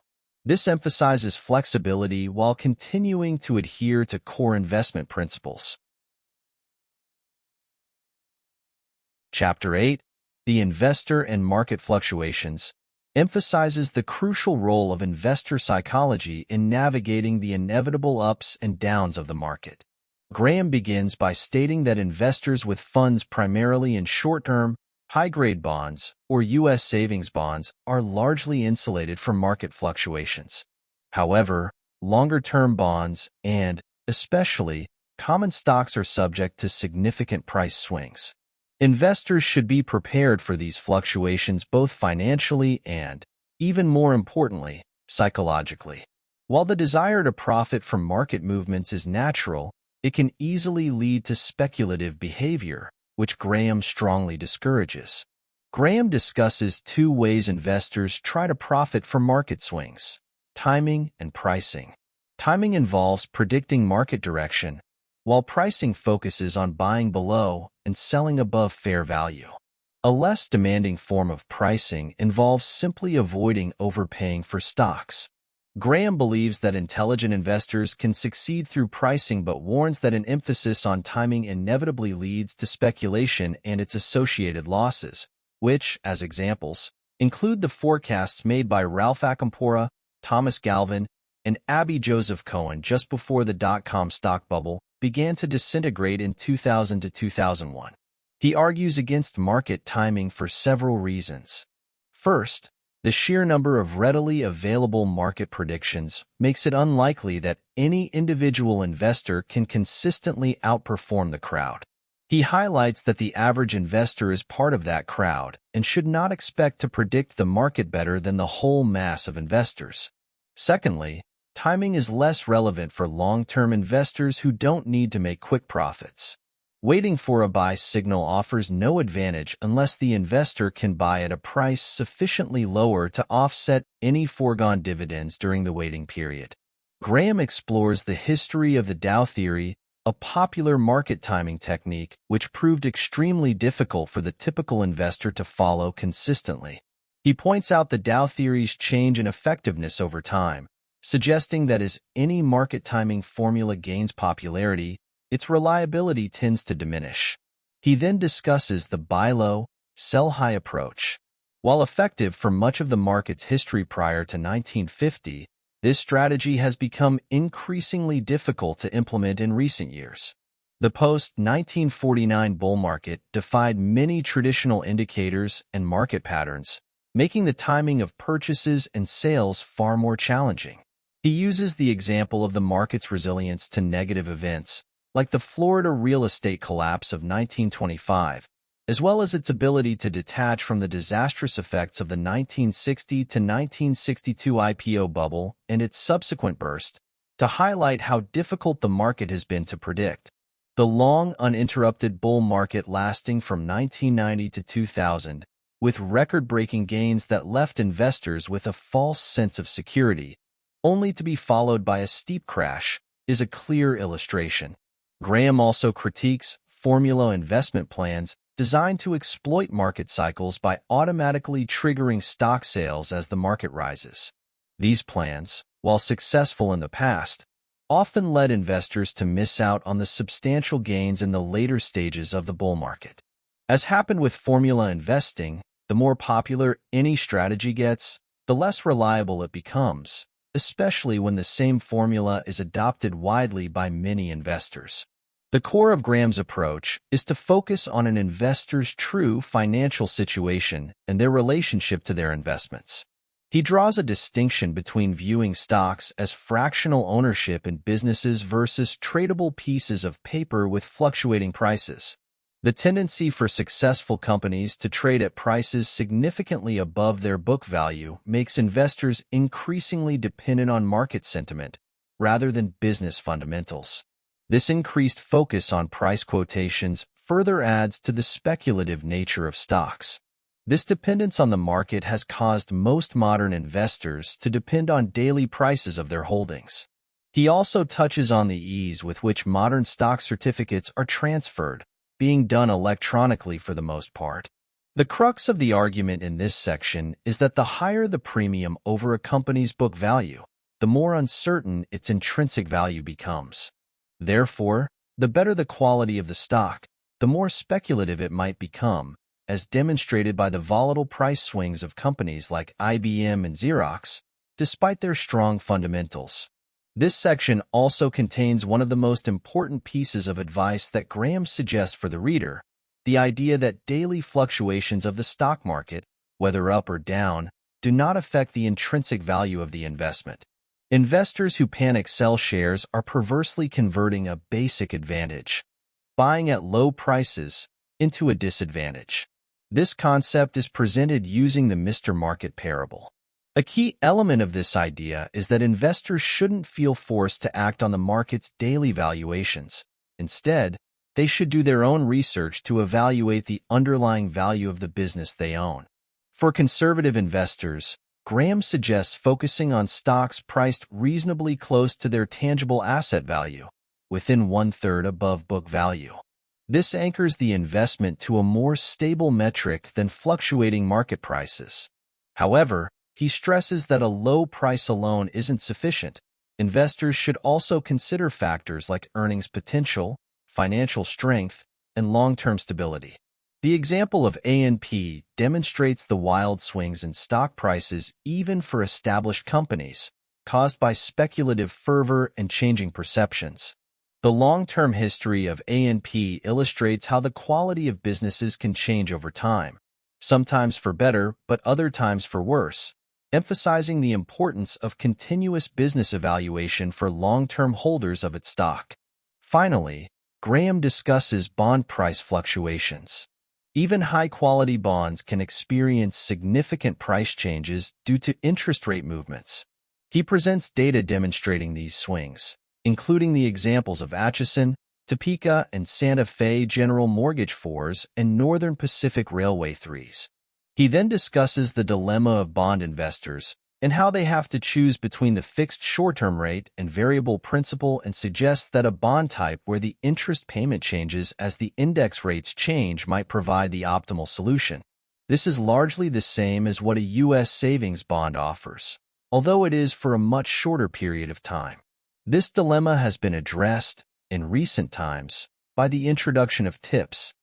This emphasizes flexibility while continuing to adhere to core investment principles. Chapter 8, The Investor and Market Fluctuations, emphasizes the crucial role of investor psychology in navigating the inevitable ups and downs of the market. Graham begins by stating that investors with funds primarily in short-term, high-grade bonds, or U.S. savings bonds, are largely insulated from market fluctuations. However, longer-term bonds and, especially, common stocks are subject to significant price swings. Investors should be prepared for these fluctuations both financially and, even more importantly, psychologically. While the desire to profit from market movements is natural, it can easily lead to speculative behavior, which Graham strongly discourages. Graham discusses two ways investors try to profit from market swings: timing and pricing. Timing involves predicting market direction, while pricing focuses on buying below and selling above fair value. A less demanding form of pricing involves simply avoiding overpaying for stocks. Graham believes that intelligent investors can succeed through pricing but warns that an emphasis on timing inevitably leads to speculation and its associated losses, which, as examples, include the forecasts made by Ralph Acampora, Thomas Galvin, and Abby Joseph Cohen just before the dot-com stock bubble began to disintegrate in 2000 to 2001. He argues against market timing for several reasons. First, the sheer number of readily available market predictions makes it unlikely that any individual investor can consistently outperform the crowd. He highlights that the average investor is part of that crowd and should not expect to predict the market better than the whole mass of investors. Secondly, timing is less relevant for long-term investors who don't need to make quick profits. Waiting for a buy signal offers no advantage unless the investor can buy at a price sufficiently lower to offset any foregone dividends during the waiting period. Graham explores the history of the Dow theory, a popular market timing technique which proved extremely difficult for the typical investor to follow consistently. He points out the Dow theory's change in effectiveness over time, suggesting that as any market timing formula gains popularity, its reliability tends to diminish. He then discusses the buy low, sell high approach. While effective for much of the market's history prior to 1950, this strategy has become increasingly difficult to implement in recent years. The post-1949 bull market defied many traditional indicators and market patterns, making the timing of purchases and sales far more challenging. He uses the example of the market's resilience to negative events, like the Florida real estate collapse of 1925, as well as its ability to detach from the disastrous effects of the 1960 to 1962 IPO bubble and its subsequent burst, to highlight how difficult the market has been to predict. The long, uninterrupted bull market lasting from 1990 to 2000, with record-breaking gains that left investors with a false sense of security, only to be followed by a steep crash, is a clear illustration. Graham also critiques formula investment plans designed to exploit market cycles by automatically triggering stock sales as the market rises. These plans, while successful in the past, often led investors to miss out on the substantial gains in the later stages of the bull market. As happened with formula investing, the more popular any strategy gets, the less reliable it becomes, especially when the same formula is adopted widely by many investors. The core of Graham's approach is to focus on an investor's true financial situation and their relationship to their investments. He draws a distinction between viewing stocks as fractional ownership in businesses versus tradable pieces of paper with fluctuating prices. The tendency for successful companies to trade at prices significantly above their book value makes investors increasingly dependent on market sentiment rather than business fundamentals. This increased focus on price quotations further adds to the speculative nature of stocks. This dependence on the market has caused most modern investors to depend on daily prices of their holdings. He also touches on the ease with which modern stock certificates are transferred, being done electronically for the most part. The crux of the argument in this section is that the higher the premium over a company's book value, the more uncertain its intrinsic value becomes. Therefore, the better the quality of the stock, the more speculative it might become, as demonstrated by the volatile price swings of companies like IBM and Xerox, despite their strong fundamentals. This section also contains one of the most important pieces of advice that Graham suggests for the reader, the idea that daily fluctuations of the stock market, whether up or down, do not affect the intrinsic value of the investment. Investors who panic sell shares are perversely converting a basic advantage, buying at low prices, into a disadvantage. This concept is presented using the Mr. Market parable. A key element of this idea is that investors shouldn't feel forced to act on the market's daily valuations. Instead, they should do their own research to evaluate the underlying value of the business they own. For conservative investors, Graham suggests focusing on stocks priced reasonably close to their tangible asset value, within 1/3 above book value. This anchors the investment to a more stable metric than fluctuating market prices. However, he stresses that a low price alone isn't sufficient. Investors should also consider factors like earnings potential, financial strength, and long-term stability. The example of A&P demonstrates the wild swings in stock prices even for established companies, caused by speculative fervor and changing perceptions. The long-term history of A&P illustrates how the quality of businesses can change over time, sometimes for better but other times for worse, emphasizing the importance of continuous business evaluation for long-term holders of its stock. Finally, Graham discusses bond price fluctuations. Even high-quality bonds can experience significant price changes due to interest rate movements. He presents data demonstrating these swings, including the examples of Atchison, Topeka, and Santa Fe General Mortgage 4s and Northern Pacific Railway 3s. He then discusses the dilemma of bond investors and how they have to choose between the fixed short-term rate and variable principal, and suggests that a bond type where the interest payment changes as the index rates change might provide the optimal solution. This is largely the same as what a U.S. savings bond offers, although it is for a much shorter period of time. This dilemma has been addressed, in recent times, by the introduction of TIPS.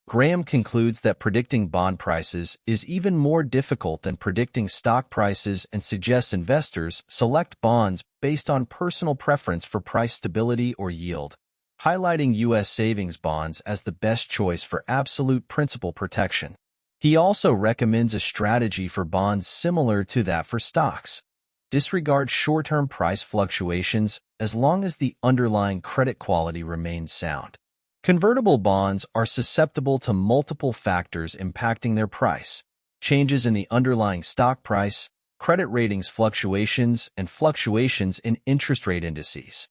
Graham concludes that predicting bond prices is even more difficult than predicting stock prices and suggests investors select bonds based on personal preference for price stability or yield, highlighting U.S. savings bonds as the best choice for absolute principal protection. He also recommends a strategy for bonds similar to that for stocks. Disregard short-term price fluctuations as long as the underlying credit quality remains sound. Convertible bonds are susceptible to multiple factors impacting their price: changes in the underlying stock price, credit ratings fluctuations, and fluctuations in interest rate indices.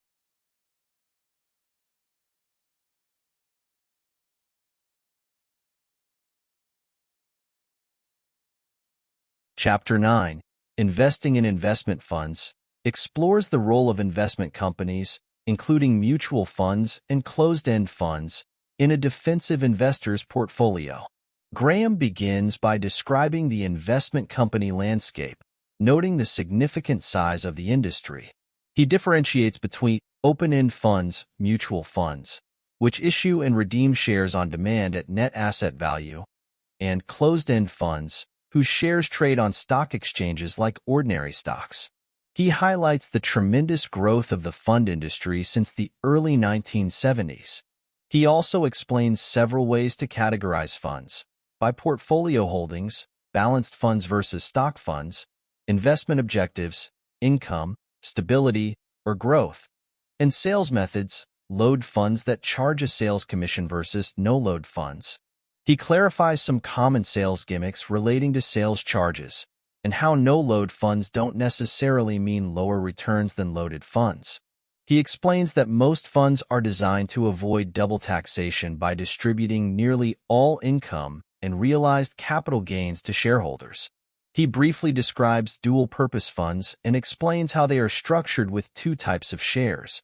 Chapter 9, Investing in Investment Funds, explores the role of investment companies, including mutual funds and closed-end funds, in a defensive investor's portfolio. Graham begins by describing the investment company landscape, noting the significant size of the industry. He differentiates between open-end funds, mutual funds, which issue and redeem shares on demand at net asset value, and closed-end funds, whose shares trade on stock exchanges like ordinary stocks. He highlights the tremendous growth of the fund industry since the early 1970s. He also explains several ways to categorize funds: by portfolio holdings, balanced funds versus stock funds, investment objectives, income, stability, or growth, and sales methods, load funds that charge a sales commission versus no-load funds. He clarifies some common sales gimmicks relating to sales charges, and how no-load funds don't necessarily mean lower returns than loaded funds. He explains that most funds are designed to avoid double taxation by distributing nearly all income and realized capital gains to shareholders. He briefly describes dual-purpose funds and explains how they are structured with two types of shares: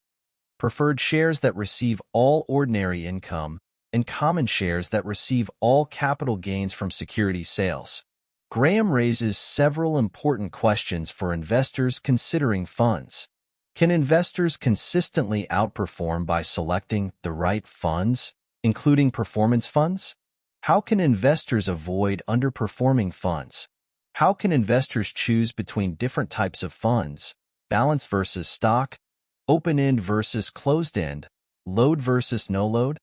preferred shares that receive all ordinary income and common shares that receive all capital gains from security sales. Graham raises several important questions for investors considering funds. Can investors consistently outperform by selecting the right funds, including performance funds? How can investors avoid underperforming funds? How can investors choose between different types of funds, balance versus stock, open-end versus closed-end, load versus no-load?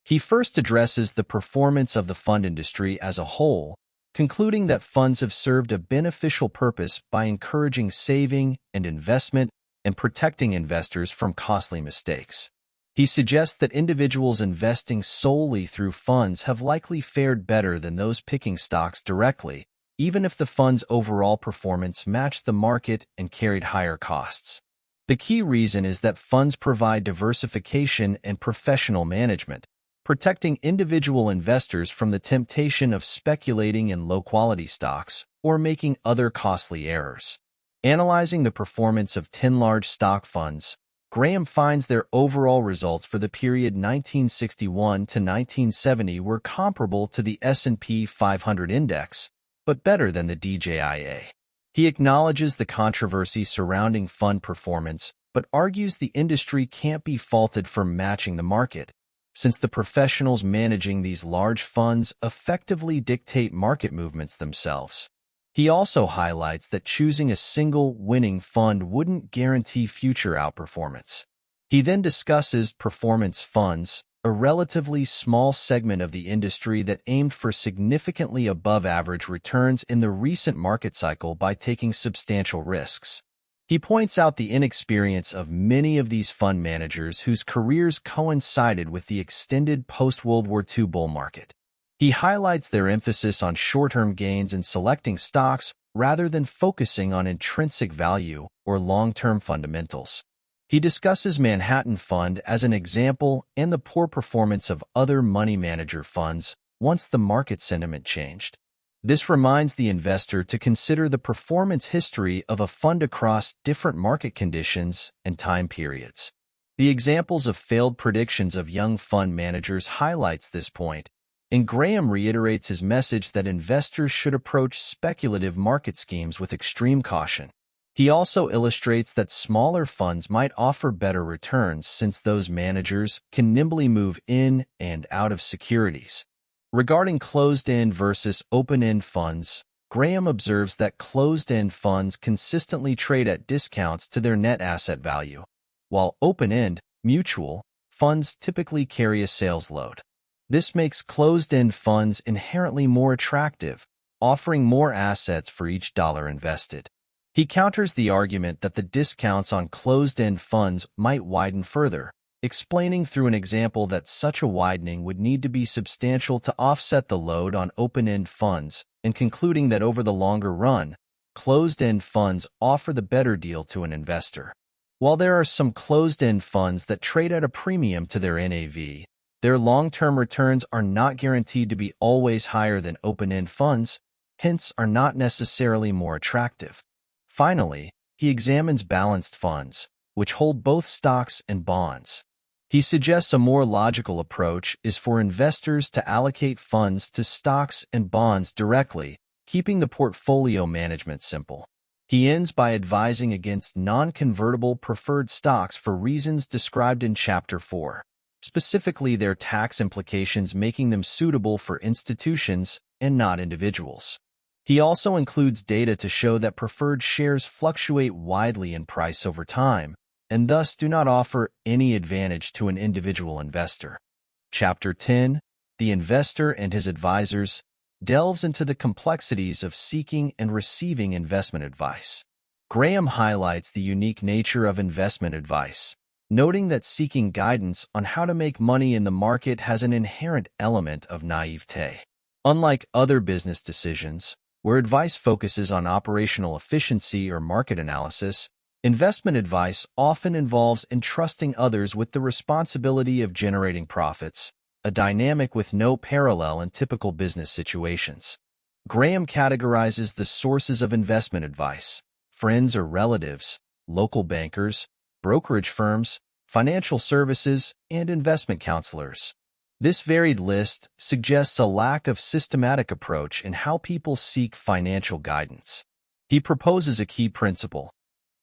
He first addresses the performance of the fund industry as a whole, concluding that funds have served a beneficial purpose by encouraging saving and investment and protecting investors from costly mistakes. He suggests that individuals investing solely through funds have likely fared better than those picking stocks directly, even if the fund's overall performance matched the market and carried higher costs. The key reason is that funds provide diversification and professional management, protecting individual investors from the temptation of speculating in low-quality stocks or making other costly errors. Analyzing the performance of 10 large stock funds, Graham finds their overall results for the period 1961 to 1970 were comparable to the S&P 500 index, but better than the DJIA. He acknowledges the controversy surrounding fund performance, but argues the industry can't be faulted for matching the market, since the professionals managing these large funds effectively dictate market movements themselves. He also highlights that choosing a single winning fund wouldn't guarantee future outperformance. He then discusses performance funds, a relatively small segment of the industry that aimed for significantly above-average returns in the recent market cycle by taking substantial risks. He points out the inexperience of many of these fund managers whose careers coincided with the extended post-World War II bull market. He highlights their emphasis on short-term gains in selecting stocks rather than focusing on intrinsic value or long-term fundamentals. He discusses Manhattan Fund as an example and the poor performance of other money manager funds once the market sentiment changed. This reminds the investor to consider the performance history of a fund across different market conditions and time periods. The examples of failed predictions of young fund managers highlights this point, and Graham reiterates his message that investors should approach speculative market schemes with extreme caution. He also illustrates that smaller funds might offer better returns since those managers can nimbly move in and out of securities. Regarding closed-end versus open-end funds, Graham observes that closed-end funds consistently trade at discounts to their net asset value, while open-end, mutual, funds typically carry a sales load. This makes closed-end funds inherently more attractive, offering more assets for each dollar invested. He counters the argument that the discounts on closed-end funds might widen further, explaining through an example that such a widening would need to be substantial to offset the load on open-end funds, and concluding that over the longer run, closed-end funds offer the better deal to an investor. While there are some closed-end funds that trade at a premium to their NAV, their long-term returns are not guaranteed to be always higher than open-end funds, hence are not necessarily more attractive. Finally, he examines balanced funds, which hold both stocks and bonds. He suggests a more logical approach is for investors to allocate funds to stocks and bonds directly, keeping the portfolio management simple. He ends by advising against non-convertible preferred stocks for reasons described in Chapter 4. Specifically their tax implications making them suitable for institutions and not individuals. He also includes data to show that preferred shares fluctuate widely in price over time, and thus do not offer any advantage to an individual investor. Chapter 10, The Investor and His Advisors, delves into the complexities of seeking and receiving investment advice. Graham highlights the unique nature of investment advice, noting that seeking guidance on how to make money in the market has an inherent element of naivete. Unlike other business decisions, where advice focuses on operational efficiency or market analysis, Investment advice often involves entrusting others with the responsibility of generating profits, a dynamic with no parallel in typical business situations. Graham categorizes the sources of investment advice: friends or relatives, local bankers, brokerage firms, financial services, and investment counselors. This varied list suggests a lack of systematic approach in how people seek financial guidance. He proposes a key principle.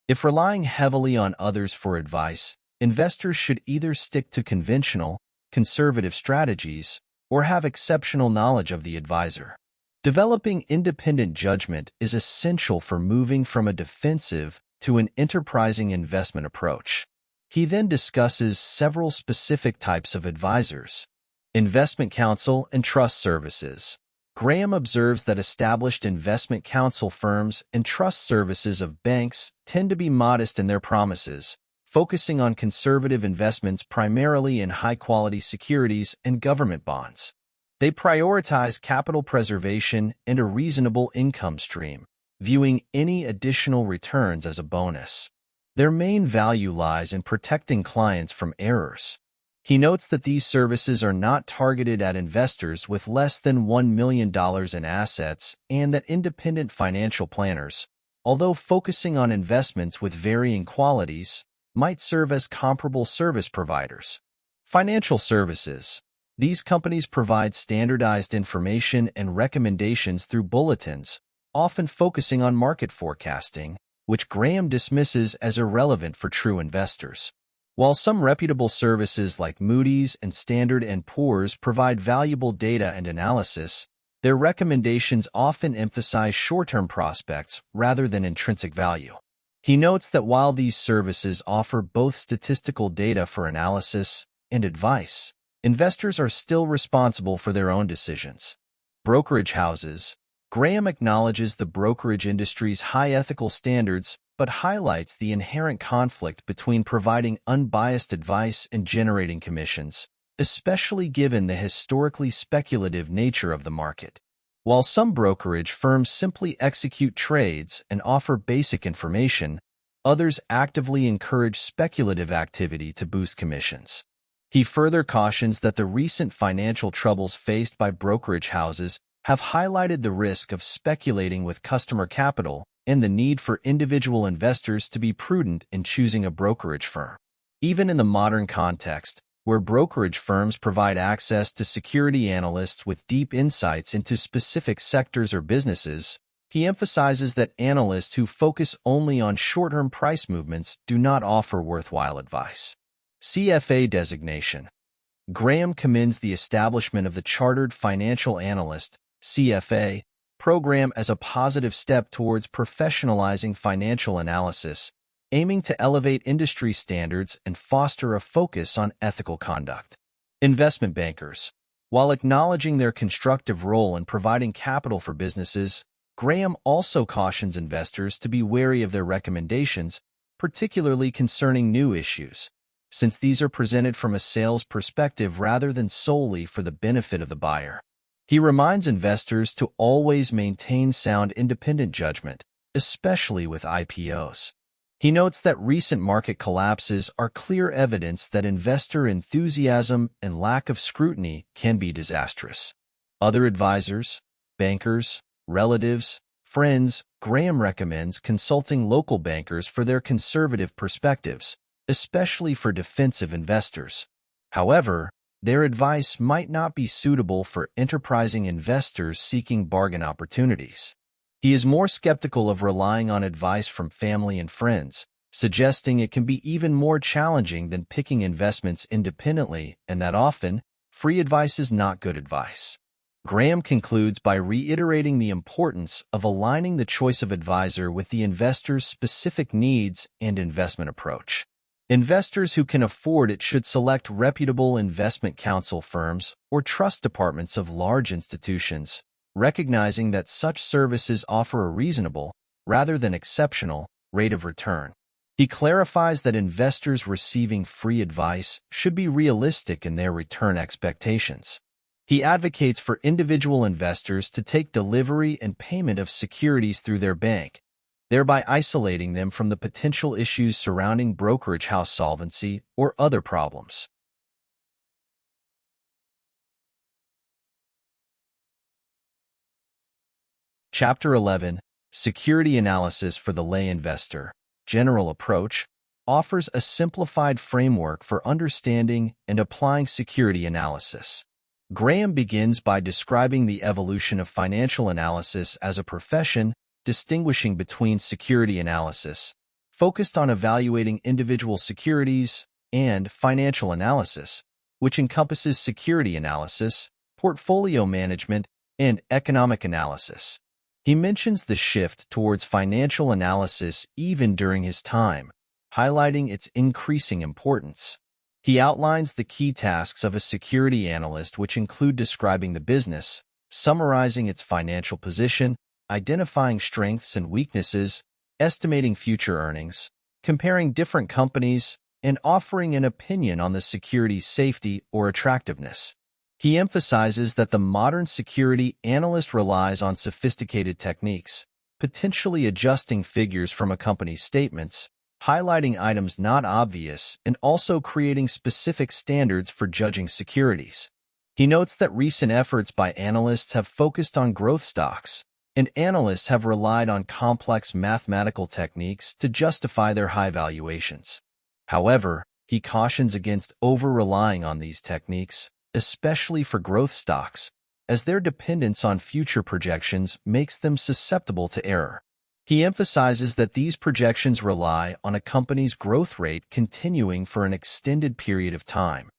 If relying heavily on others for advice, investors should either stick to conventional, conservative strategies or have exceptional knowledge of the advisor. Developing independent judgment is essential for moving from a defensive to an enterprising investment approach. He then discusses several specific types of advisors. Investment counsel and trust services. Graham observes that established investment counsel firms and trust services of banks tend to be modest in their promises, focusing on conservative investments primarily in high-quality securities and government bonds. They prioritize capital preservation and a reasonable income stream, viewing any additional returns as a bonus. Their main value lies in protecting clients from errors. He notes that these services are not targeted at investors with less than $1 million in assets and that independent financial planners, although focusing on investments with varying qualities, might serve as comparable service providers. Financial services. These companies provide standardized information and recommendations through bulletins, often focusing on market forecasting, which Graham dismisses as irrelevant for true investors. While some reputable services like Moody's and Standard & Poor's provide valuable data and analysis, their recommendations often emphasize short-term prospects rather than intrinsic value. He notes that while these services offer both statistical data for analysis and advice, investors are still responsible for their own decisions. Brokerage houses. Graham acknowledges the brokerage industry's high ethical standards but highlights the inherent conflict between providing unbiased advice and generating commissions, especially given the historically speculative nature of the market. While some brokerage firms simply execute trades and offer basic information, others actively encourage speculative activity to boost commissions. He further cautions that the recent financial troubles faced by brokerage houses have highlighted the risk of speculating with customer capital and the need for individual investors to be prudent in choosing a brokerage firm. Even in the modern context, where brokerage firms provide access to security analysts with deep insights into specific sectors or businesses, he emphasizes that analysts who focus only on short-term price movements do not offer worthwhile advice. CFA designation. Graham commends the establishment of the Chartered Financial Analyst (CFA) program as a positive step towards professionalizing financial analysis, aiming to elevate industry standards and foster a focus on ethical conduct. Investment bankers. While acknowledging their constructive role in providing capital for businesses, Graham also cautions investors to be wary of their recommendations, particularly concerning new issues, since these are presented from a sales perspective rather than solely for the benefit of the buyer. He reminds investors to always maintain sound independent judgment, especially with IPOs. He notes that recent market collapses are clear evidence that investor enthusiasm and lack of scrutiny can be disastrous. Other advisors, bankers, relatives, friends. Graham recommends consulting local bankers for their conservative perspectives, especially for defensive investors. However, their advice might not be suitable for enterprising investors seeking bargain opportunities. He is more skeptical of relying on advice from family and friends, suggesting it can be even more challenging than picking investments independently and that often, free advice is not good advice. Graham concludes by reiterating the importance of aligning the choice of advisor with the investor's specific needs and investment approach. Investors who can afford it should select reputable investment counsel firms or trust departments of large institutions, recognizing that such services offer a reasonable, rather than exceptional, rate of return. He clarifies that investors receiving free advice should be realistic in their return expectations. He advocates for individual investors to take delivery and payment of securities through their bank, thereby isolating them from the potential issues surrounding brokerage house solvency or other problems. Chapter 11, Security Analysis for the Lay Investor, General Approach, offers a simplified framework for understanding and applying security analysis. Graham begins by describing the evolution of financial analysis as a profession, distinguishing between security analysis, focused on evaluating individual securities, and financial analysis, which encompasses security analysis, portfolio management, and economic analysis. He mentions the shift towards financial analysis even during his time, highlighting its increasing importance. He outlines the key tasks of a security analyst, which include describing the business, summarizing its financial position, identifying strengths and weaknesses, estimating future earnings, comparing different companies, and offering an opinion on the security's safety or attractiveness. He emphasizes that the modern security analyst relies on sophisticated techniques, potentially adjusting figures from a company's statements, highlighting items not obvious, and also creating specific standards for judging securities. He notes that recent efforts by analysts have focused on growth stocks, and analysts have relied on complex mathematical techniques to justify their high valuations. However, he cautions against over-relying on these techniques, especially for growth stocks, as their dependence on future projections makes them susceptible to error. He emphasizes that these projections rely on a company's growth rate continuing for an extended period of time,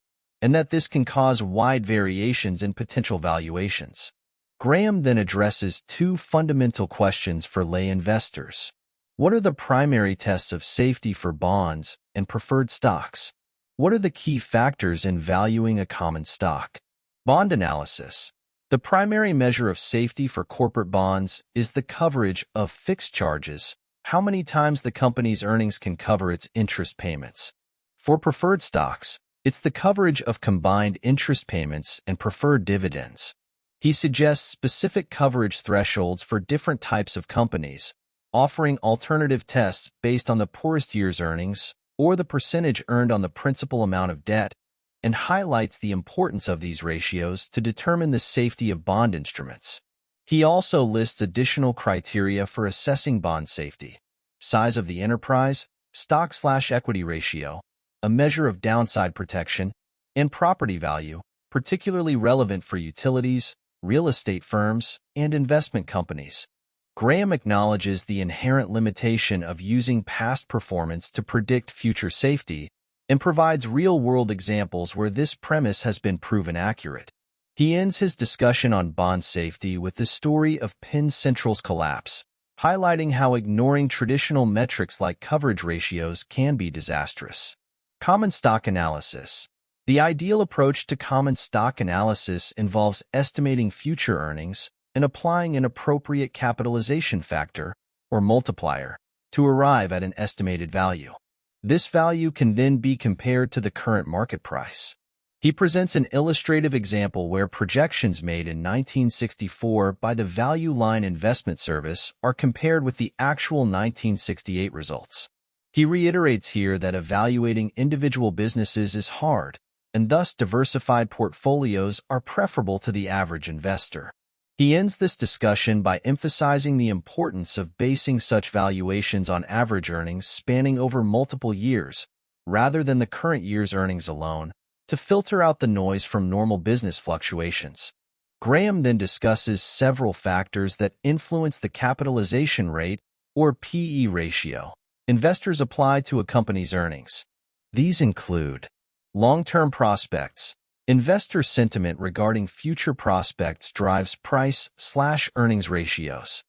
and that this can cause wide variations in potential valuations. Graham then addresses two fundamental questions for lay investors. What are the primary tests of safety for bonds and preferred stocks? What are the key factors in valuing a common stock? Bond analysis. The primary measure of safety for corporate bonds is the coverage of fixed charges, how many times the company's earnings can cover its interest payments. For preferred stocks, it's the coverage of combined interest payments and preferred dividends. He suggests specific coverage thresholds for different types of companies, offering alternative tests based on the poorest year's earnings or the percentage earned on the principal amount of debt, and highlights the importance of these ratios to determine the safety of bond instruments. He also lists additional criteria for assessing bond safety: size of the enterprise, stock/equity ratio, a measure of downside protection, and property value, particularly relevant for utilities, real estate firms, and investment companies. Graham acknowledges the inherent limitation of using past performance to predict future safety and provides real-world examples where this premise has been proven accurate. He ends his discussion on bond safety with the story of Penn Central's collapse, highlighting how ignoring traditional metrics like coverage ratios can be disastrous. Common stock analysis. The ideal approach to common stock analysis involves estimating future earnings and applying an appropriate capitalization factor, or multiplier, to arrive at an estimated value. This value can then be compared to the current market price. He presents an illustrative example where projections made in 1964 by the Value Line Investment Service are compared with the actual 1968 results. He reiterates here that evaluating individual businesses is hard, and thus diversified portfolios are preferable to the average investor. He ends this discussion by emphasizing the importance of basing such valuations on average earnings spanning over multiple years, rather than the current year's earnings alone, to filter out the noise from normal business fluctuations. Graham then discusses several factors that influence the capitalization rate, or PE ratio, investors apply to a company's earnings. These include long-term prospects. Investor sentiment regarding future prospects drives price/earnings ratios.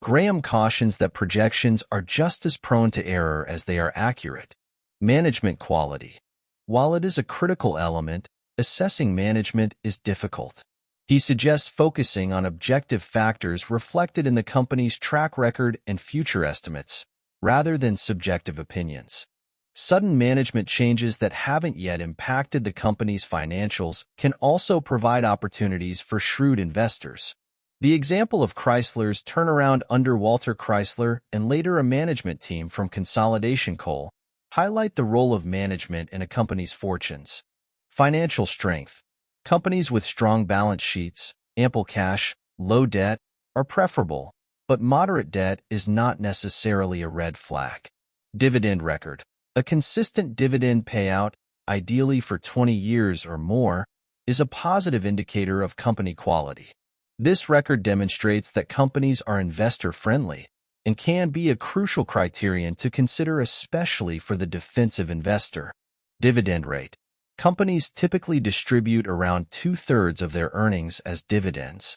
Graham cautions that projections are just as prone to error as they are accurate. Management quality. While it is a critical element, assessing management is difficult. He suggests focusing on objective factors reflected in the company's track record and future estimates, rather than subjective opinions. Sudden management changes that haven't yet impacted the company's financials can also provide opportunities for shrewd investors. The example of Chrysler's turnaround under Walter Chrysler and later a management team from Consolidation Coal highlight the role of management in a company's fortunes. Financial strength. Companies with strong balance sheets, ample cash, low debt are preferable, but moderate debt is not necessarily a red flag. Dividend record. A consistent dividend payout, ideally for 20 years or more, is a positive indicator of company quality. This record demonstrates that companies are investor-friendly and can be a crucial criterion to consider, especially for the defensive investor. Dividend rate. Companies typically distribute around 2/3 of their earnings as dividends.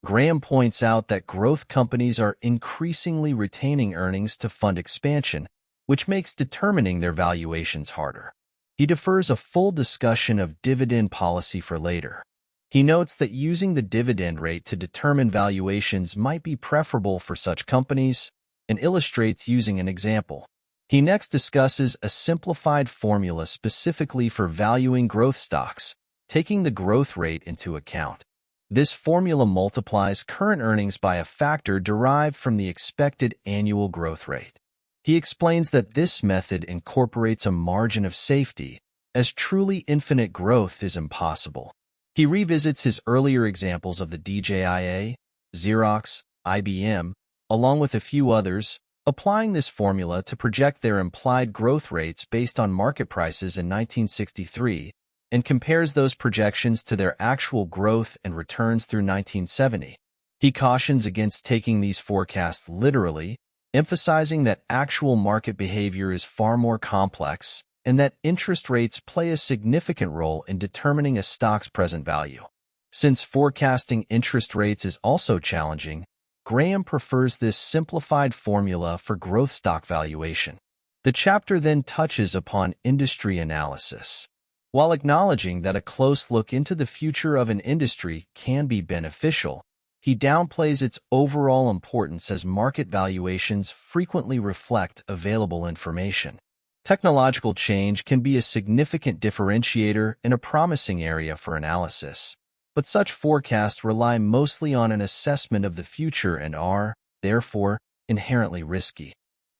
Graham points out that growth companies are increasingly retaining earnings to fund expansion, which makes determining their valuations harder. He defers a full discussion of dividend policy for later. He notes that using the dividend rate to determine valuations might be preferable for such companies and illustrates using an example. He next discusses a simplified formula specifically for valuing growth stocks, taking the growth rate into account. This formula multiplies current earnings by a factor derived from the expected annual growth rate. He explains that this method incorporates a margin of safety, as truly infinite growth is impossible. He revisits his earlier examples of the DJIA, Xerox, IBM, along with a few others, applying this formula to project their implied growth rates based on market prices in 1963, and compares those projections to their actual growth and returns through 1970. He cautions against taking these forecasts literally, emphasizing that actual market behavior is far more complex and that interest rates play a significant role in determining a stock's present value. Since forecasting interest rates is also challenging, Graham prefers this simplified formula for growth stock valuation. The chapter then touches upon industry analysis. While acknowledging that a close look into the future of an industry can be beneficial, he downplays its overall importance as market valuations frequently reflect available information. Technological change can be a significant differentiator in a promising area for analysis, but such forecasts rely mostly on an assessment of the future and are, therefore, inherently risky.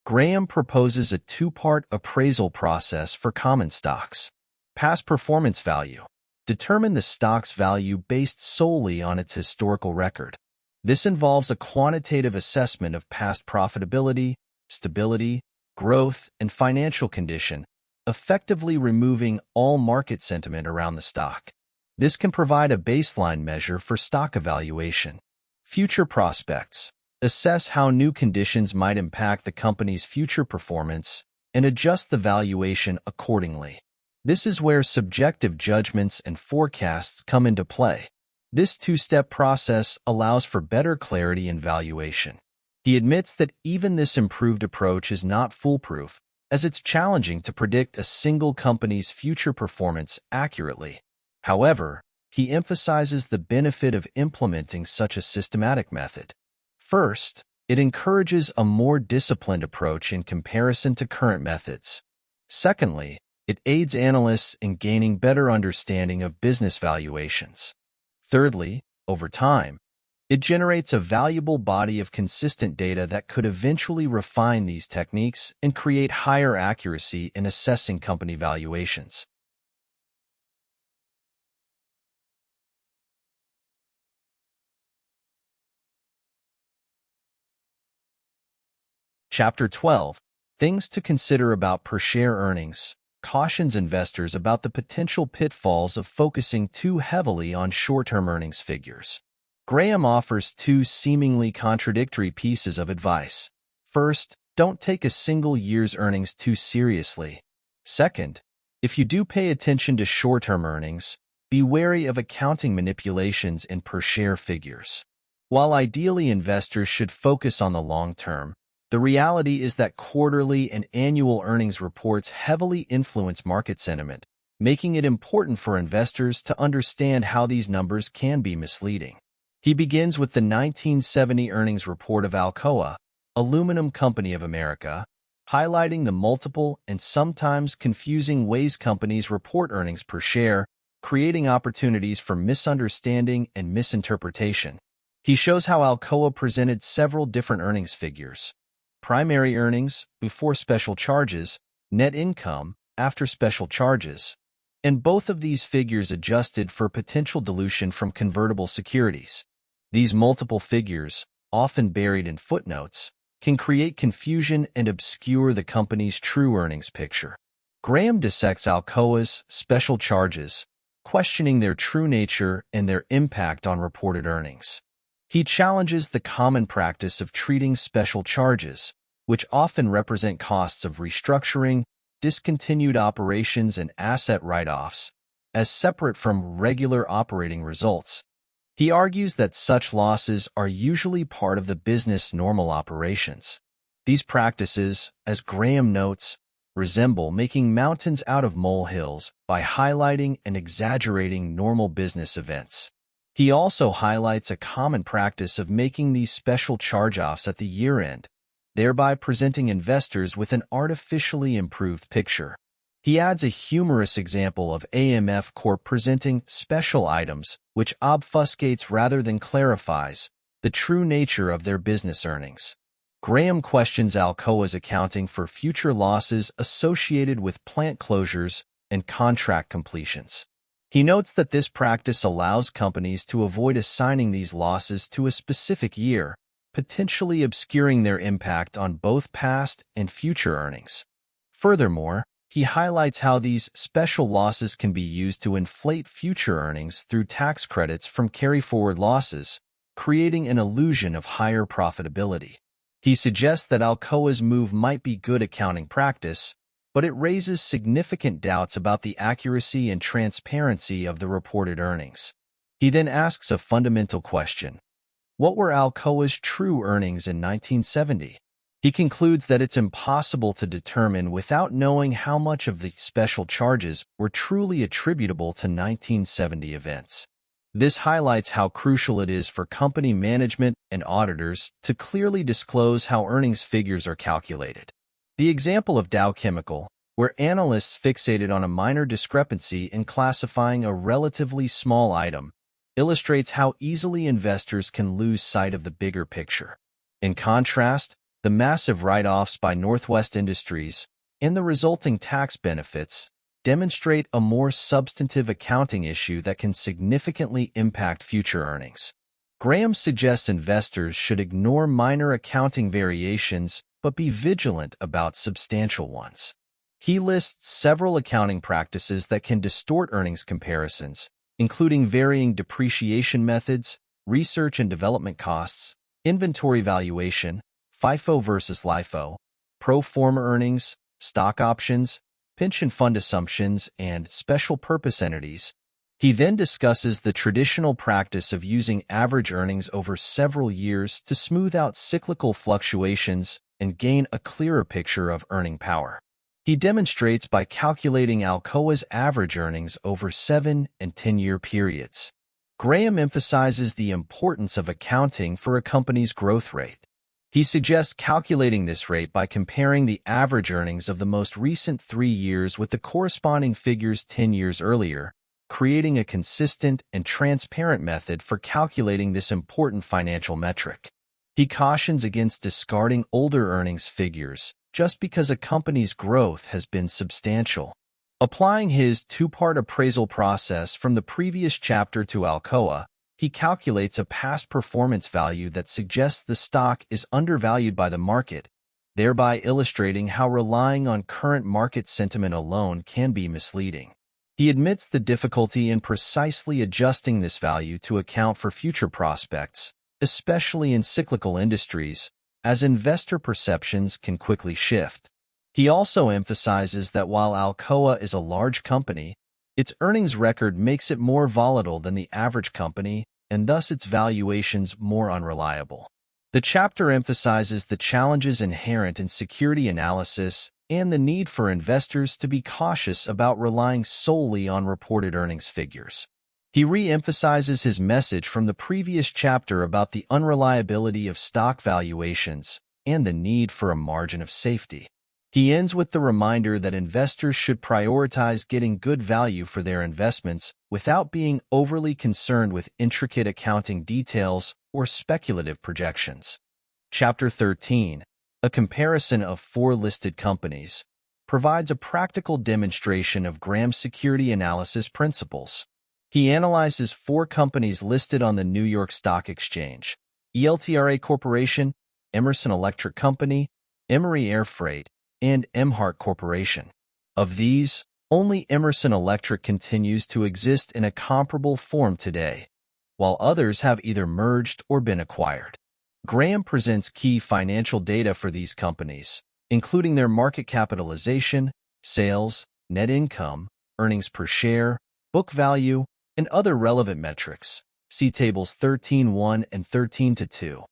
Graham proposes a two-part appraisal process for common stocks. Past performance value. Determine the stock's value based solely on its historical record. This involves a quantitative assessment of past profitability, stability, growth, and financial condition, effectively removing all market sentiment around the stock. This can provide a baseline measure for stock evaluation. Future prospects. Assess how new conditions might impact the company's future performance and adjust the valuation accordingly. This is where subjective judgments and forecasts come into play. This two-step process allows for better clarity in valuation. He admits that even this improved approach is not foolproof, as it's challenging to predict a single company's future performance accurately. However, he emphasizes the benefit of implementing such a systematic method. First, it encourages a more disciplined approach in comparison to current methods. Secondly, it aids analysts in gaining better understanding of business valuations. Thirdly, over time, it generates a valuable body of consistent data that could eventually refine these techniques and create higher accuracy in assessing company valuations. Chapter 12. Things to consider about per-share earnings. Cautions investors about the potential pitfalls of focusing too heavily on short-term earnings figures. Graham offers two seemingly contradictory pieces of advice. First, don't take a single year's earnings too seriously. Second, if you do pay attention to short-term earnings, be wary of accounting manipulations in per-share figures. While ideally investors should focus on the long term, the reality is that quarterly and annual earnings reports heavily influence market sentiment, making it important for investors to understand how these numbers can be misleading. He begins with the 1970 earnings report of Alcoa, Aluminum Company of America, highlighting the multiple and sometimes confusing ways companies report earnings per share, creating opportunities for misunderstanding and misinterpretation. He shows how Alcoa presented several different earnings figures: primary earnings before special charges, net income after special charges, and both of these figures adjusted for potential dilution from convertible securities. These multiple figures, often buried in footnotes, can create confusion and obscure the company's true earnings picture. Graham dissects Alcoa's special charges, questioning their true nature and their impact on reported earnings. He challenges the common practice of treating special charges, which often represent costs of restructuring, discontinued operations, and asset write-offs, as separate from regular operating results. He argues that such losses are usually part of the business' normal operations. These practices, as Graham notes, resemble making mountains out of molehills by highlighting and exaggerating normal business events. He also highlights a common practice of making these special charge-offs at the year-end, thereby presenting investors with an artificially improved picture. He adds a humorous example of AMF Corp presenting special items, which obfuscates rather than clarifies the true nature of their business earnings. Graham questions Alcoa's accounting for future losses associated with plant closures and contract completions. He notes that this practice allows companies to avoid assigning these losses to a specific year, potentially obscuring their impact on both past and future earnings. Furthermore, he highlights how these special losses can be used to inflate future earnings through tax credits from carry-forward losses, creating an illusion of higher profitability. He suggests that Alcoa's move might be good accounting practice, but it raises significant doubts about the accuracy and transparency of the reported earnings. He then asks a fundamental question: what were Alcoa's true earnings in 1970? He concludes that it's impossible to determine without knowing how much of the special charges were truly attributable to 1970 events. This highlights how crucial it is for company management and auditors to clearly disclose how earnings figures are calculated. The example of Dow Chemical, where analysts fixated on a minor discrepancy in classifying a relatively small item, illustrates how easily investors can lose sight of the bigger picture. In contrast, the massive write-offs by Northwest Industries and the resulting tax benefits demonstrate a more substantive accounting issue that can significantly impact future earnings. Graham suggests investors should ignore minor accounting variations but be vigilant about substantial ones. He lists several accounting practices that can distort earnings comparisons, including varying depreciation methods, research and development costs, inventory valuation, FIFO versus LIFO, pro forma earnings, stock options, pension fund assumptions, and special purpose entities. He then discusses the traditional practice of using average earnings over several years to smooth out cyclical fluctuations and gain a clearer picture of earning power. He demonstrates by calculating Alcoa's average earnings over 7- and 10-year periods. Graham emphasizes the importance of accounting for a company's growth rate. He suggests calculating this rate by comparing the average earnings of the most recent 3 years with the corresponding figures 10 years earlier, creating a consistent and transparent method for calculating this important financial metric. He cautions against discarding older earnings figures just because a company's growth has been substantial. Applying his two-part appraisal process from the previous chapter to Alcoa, he calculates a past performance value that suggests the stock is undervalued by the market, thereby illustrating how relying on current market sentiment alone can be misleading. He admits the difficulty in precisely adjusting this value to account for future prospects, especially in cyclical industries, as investor perceptions can quickly shift. He also emphasizes that while Alcoa is a large company, its earnings record makes it more volatile than the average company, and thus its valuations more unreliable. The chapter emphasizes the challenges inherent in security analysis and the need for investors to be cautious about relying solely on reported earnings figures. He re-emphasizes his message from the previous chapter about the unreliability of stock valuations and the need for a margin of safety. He ends with the reminder that investors should prioritize getting good value for their investments without being overly concerned with intricate accounting details or speculative projections. Chapter 13, A Comparison of 4 Listed Companies, provides a practical demonstration of Graham's security analysis principles. He analyzes 4 companies listed on the New York Stock Exchange: ELTRA Corporation, Emerson Electric Company, Emory Air Freight, and Emhart Corporation. Of these, only Emerson Electric continues to exist in a comparable form today, while others have either merged or been acquired. Graham presents key financial data for these companies, including their market capitalization, sales, net income, earnings per share, book value, and other relevant metrics. See Tables 13.1 and 13.2.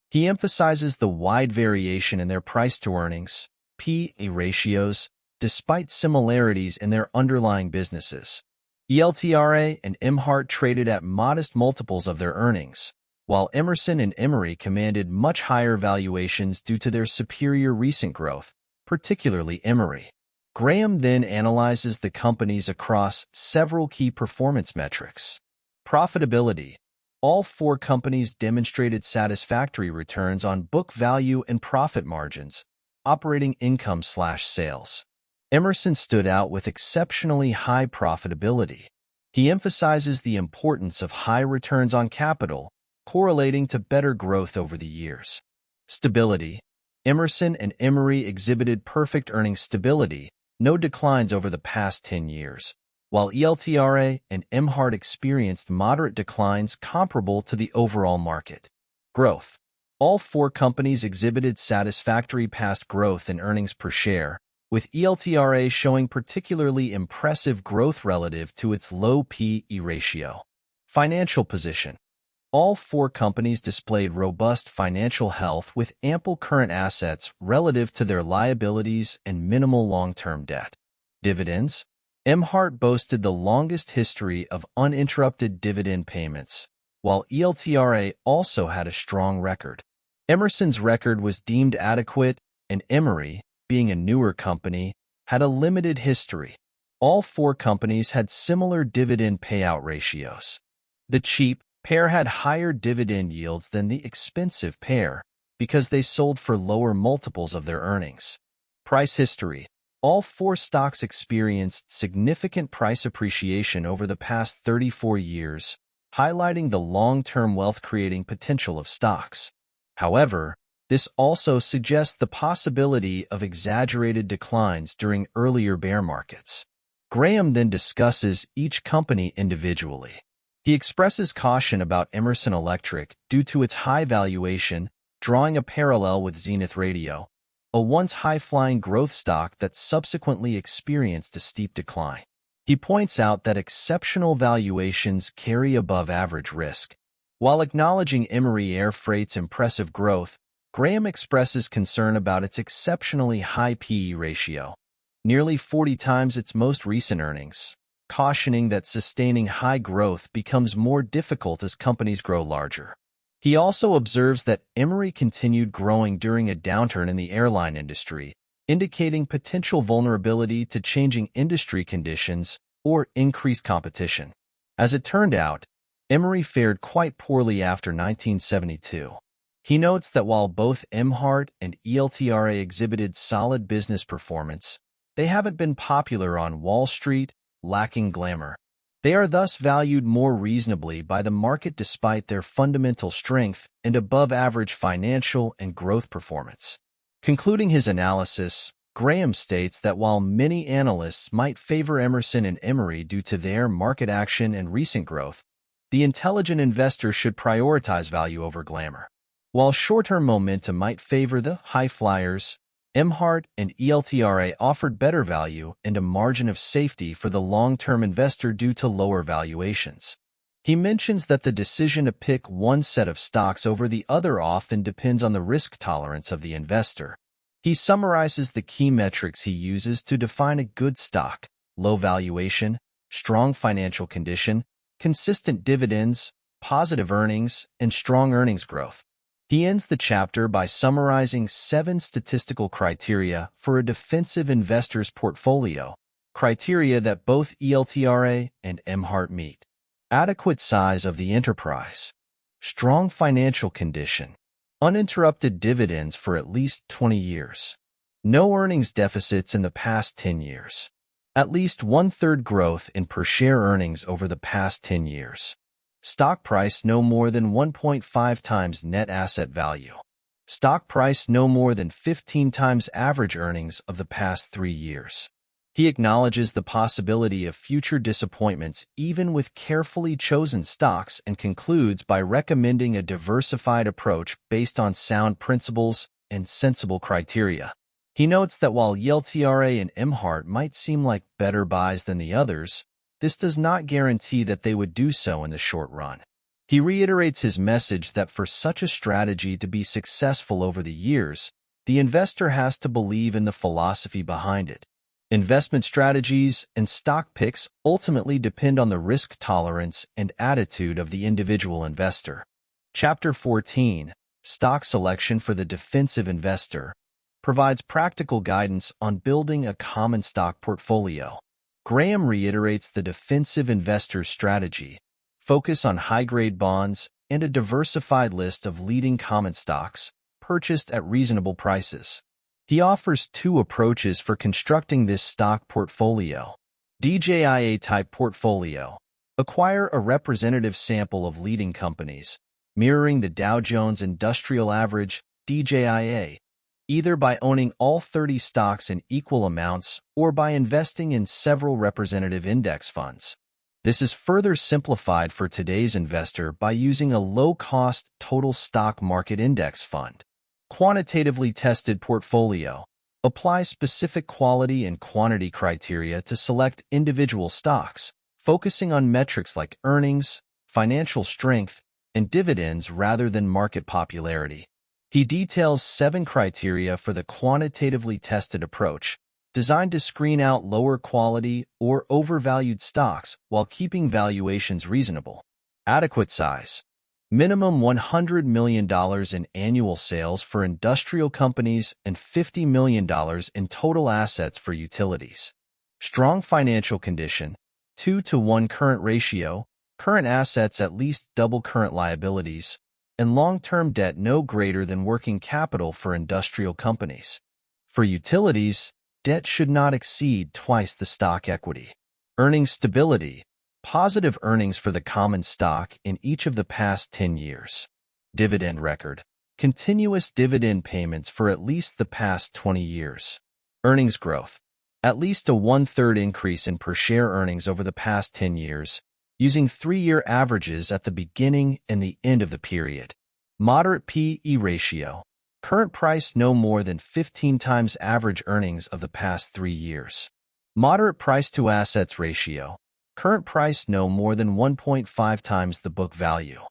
He emphasizes the wide variation in their price-to-earnings (P/E) ratios, despite similarities in their underlying businesses. ELTRA and Emhart traded at modest multiples of their earnings, while Emerson and Emory commanded much higher valuations due to their superior recent growth, particularly Emory. Graham then analyzes the companies across several key performance metrics. Profitability. All 4 companies demonstrated satisfactory returns on book value and profit margins, operating income/sales. Emerson stood out with exceptionally high profitability. He emphasizes the importance of high returns on capital, correlating to better growth over the years. Stability. Emerson and Emory exhibited perfect earnings stability, no declines over the past 10 years, while ELTRA and Emhart experienced moderate declines comparable to the overall market. Growth. All 4 companies exhibited satisfactory past growth in earnings per share, with ELTRA showing particularly impressive growth relative to its low P/E ratio. Financial position. All 4 companies displayed robust financial health with ample current assets relative to their liabilities and minimal long-term debt. Dividends. Emhart boasted the longest history of uninterrupted dividend payments, while ELTRA also had a strong record. Emerson's record was deemed adequate, and Emory, being a newer company, had a limited history. All 4 companies had similar dividend payout ratios. The cheap pair had higher dividend yields than the expensive pair because they sold for lower multiples of their earnings. Price history. All 4 stocks experienced significant price appreciation over the past 34 years, highlighting the long-term wealth-creating potential of stocks. However, this also suggests the possibility of exaggerated declines during earlier bear markets. Graham then discusses each company individually. He expresses caution about Emerson Electric due to its high valuation, drawing a parallel with Zenith Radio, a once high-flying growth stock that subsequently experienced a steep decline. He points out that exceptional valuations carry above-average risk. While acknowledging Emory Air Freight's impressive growth, Graham expresses concern about its exceptionally high P/E ratio, nearly 40 times its most recent earnings, cautioning that sustaining high growth becomes more difficult as companies grow larger. He also observes that Emory continued growing during a downturn in the airline industry, indicating potential vulnerability to changing industry conditions or increased competition. As it turned out, Emory fared quite poorly after 1972. He notes that while both Emhart and ELTRA exhibited solid business performance, they haven't been popular on Wall Street, lacking glamour. They are thus valued more reasonably by the market despite their fundamental strength and above-average financial and growth performance. Concluding his analysis, Graham states that while many analysts might favor Emerson and Emory due to their market action and recent growth, the intelligent investor should prioritize value over glamour. While short-term momentum might favor the high flyers, Emhart and ELTRA offered better value and a margin of safety for the long-term investor due to lower valuations. He mentions that the decision to pick one set of stocks over the other often depends on the risk tolerance of the investor. He summarizes the key metrics he uses to define a good stock: low valuation, strong financial condition, consistent dividends, positive earnings, and strong earnings growth. He ends the chapter by summarizing 7 statistical criteria for a defensive investor's portfolio, criteria that both ELTRA and MHART meet. Adequate size of the enterprise, strong financial condition, uninterrupted dividends for at least 20 years, no earnings deficits in the past 10 years, at least 1/3 growth in per-share earnings over the past 10 years. Stock price no more than 1.5 times net asset value. Stock price no more than 15 times average earnings of the past 3 years. He acknowledges the possibility of future disappointments even with carefully chosen stocks and concludes by recommending a diversified approach based on sound principles and sensible criteria. He notes that while ELTRA and MHART might seem like better buys than the others, this does not guarantee that they would do so in the short run. He reiterates his message that for such a strategy to be successful over the years, the investor has to believe in the philosophy behind it. Investment strategies and stock picks ultimately depend on the risk tolerance and attitude of the individual investor. Chapter 14, Stock Selection for the Defensive Investor, provides practical guidance on building a common stock portfolio. Graham reiterates the defensive investor's strategy, focus on high-grade bonds, and a diversified list of leading common stocks purchased at reasonable prices. He offers 2 approaches for constructing this stock portfolio. DJIA-type portfolio. Acquire a representative sample of leading companies, mirroring the Dow Jones Industrial Average, DJIA, either by owning all 30 stocks in equal amounts or by investing in several representative index funds. This is further simplified for today's investor by using a low-cost total stock market index fund. Quantitatively tested portfolio. Apply specific quality and quantity criteria to select individual stocks, focusing on metrics like earnings, financial strength, and dividends rather than market popularity. He details 7 criteria for the quantitatively tested approach, designed to screen out lower quality or overvalued stocks while keeping valuations reasonable. Adequate size. Minimum $100 million in annual sales for industrial companies and $50 million in total assets for utilities. Strong financial condition. 2-to-1 current ratio. Current assets at least double current liabilities, and long-term debt no greater than working capital for industrial companies. For utilities, debt should not exceed twice the stock equity. Earnings stability. Positive earnings for the common stock in each of the past 10 years. Dividend record. Continuous dividend payments for at least the past 20 years. Earnings growth. At least a 1/3 increase in per-share earnings over the past 10 years, using 3-year averages at the beginning and the end of the period. Moderate P/E ratio. Current price no more than 15 times average earnings of the past 3 years. Moderate price-to-assets ratio. Current price no more than 1.5 times the book value.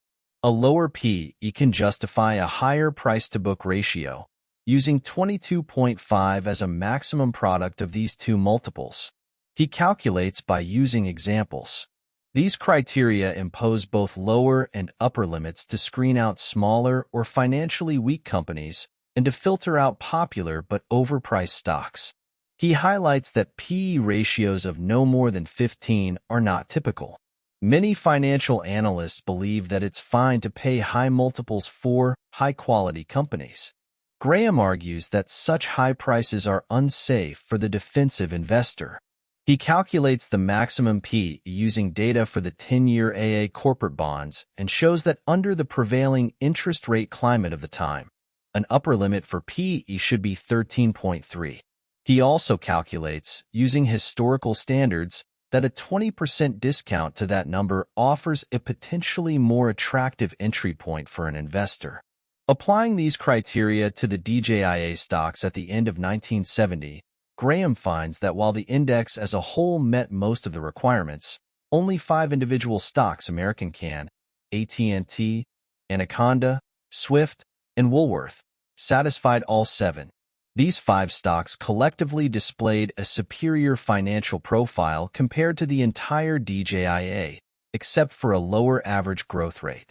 A lower P/E can justify a higher price-to-book ratio, using 22.5 as a maximum product of these 2 multiples. He calculates by using examples. These criteria impose both lower and upper limits to screen out smaller or financially weak companies and to filter out popular but overpriced stocks. He highlights that P/E ratios of no more than 15 are not typical. Many financial analysts believe that it's fine to pay high multiples for high-quality companies. Graham argues that such high prices are unsafe for the defensive investor. He calculates the maximum P/E using data for the 10-year AA corporate bonds and shows that under the prevailing interest rate climate of the time, an upper limit for P/E should be 13.3. He also calculates, using historical standards, that a 20% discount to that number offers a potentially more attractive entry point for an investor. Applying these criteria to the DJIA stocks at the end of 1970, Graham finds that while the index as a whole met most of the requirements, only 5 individual stocks, American Can, AT&T, Anaconda, Swift, and Woolworth, satisfied all 7. These 5 stocks collectively displayed a superior financial profile compared to the entire DJIA, except for a lower average growth rate.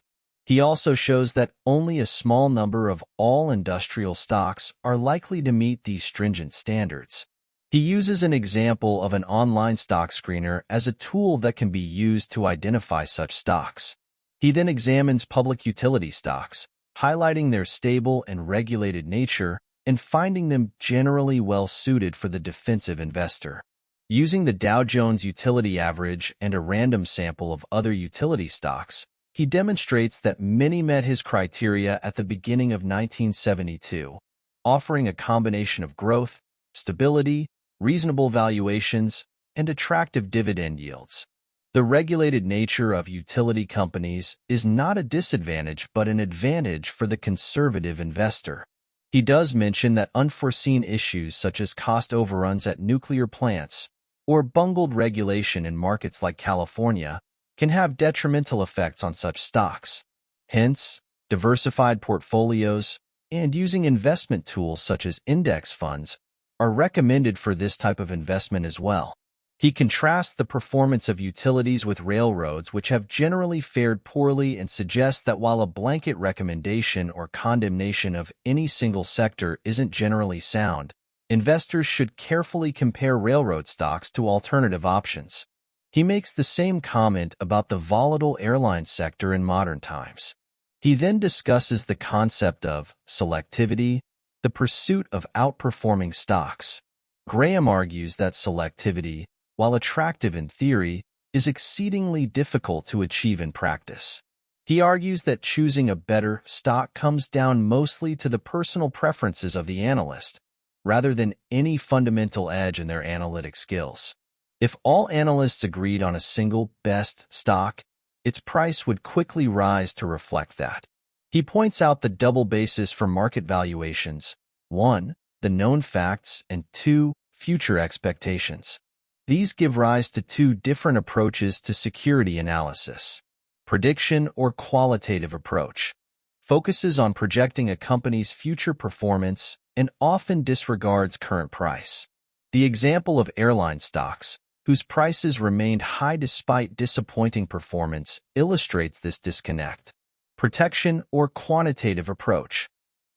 He also shows that only a small number of all industrial stocks are likely to meet these stringent standards. He uses an example of an online stock screener as a tool that can be used to identify such stocks. He then examines public utility stocks, highlighting their stable and regulated nature and finding them generally well-suited for the defensive investor. Using the Dow Jones Utility Average and a random sample of other utility stocks, he demonstrates that many met his criteria at the beginning of 1972, offering a combination of growth, stability, reasonable valuations, and attractive dividend yields. The regulated nature of utility companies is not a disadvantage but an advantage for the conservative investor. He does mention that unforeseen issues such as cost overruns at nuclear plants or bungled regulation in markets like California can have detrimental effects on such stocks. Hence, diversified portfolios and using investment tools such as index funds are recommended for this type of investment as well. He contrasts the performance of utilities with railroads, which have generally fared poorly, and suggests that while a blanket recommendation or condemnation of any single sector isn't generally sound, investors should carefully compare railroad stocks to alternative options. He makes the same comment about the volatile airline sector in modern times. He then discusses the concept of selectivity, the pursuit of outperforming stocks. Graham argues that selectivity, while attractive in theory, is exceedingly difficult to achieve in practice. He argues that choosing a better stock comes down mostly to the personal preferences of the analyst, rather than any fundamental edge in their analytic skills. If all analysts agreed on a single best stock, its price would quickly rise to reflect that. He points out the double basis for market valuations: 1, the known facts, and 2, future expectations. These give rise to two different approaches to security analysis. Prediction or qualitative approach focuses on projecting a company's future performance and often disregards current price. The example of airline stocks, whose prices remained high despite disappointing performance, illustrates this disconnect. Protection or quantitative approach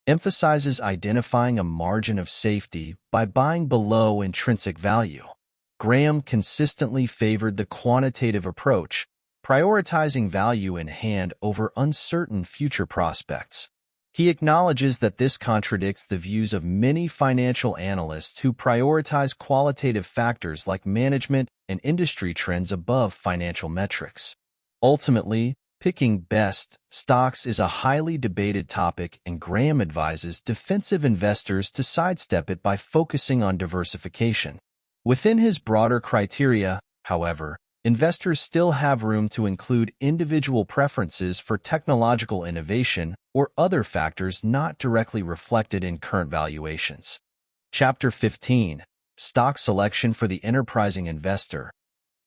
emphasizes identifying a margin of safety by buying below intrinsic value. Graham consistently favored the quantitative approach, prioritizing value in hand over uncertain future prospects. He acknowledges that this contradicts the views of many financial analysts who prioritize qualitative factors like management and industry trends above financial metrics. Ultimately, picking best stocks is a highly debated topic, and Graham advises defensive investors to sidestep it by focusing on diversification. Within his broader criteria, however, investors still have room to include individual preferences for technological innovation or other factors not directly reflected in current valuations. Chapter 15, Stock Selection for the Enterprising Investor,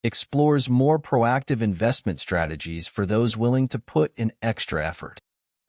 explores more proactive investment strategies for those willing to put in extra effort.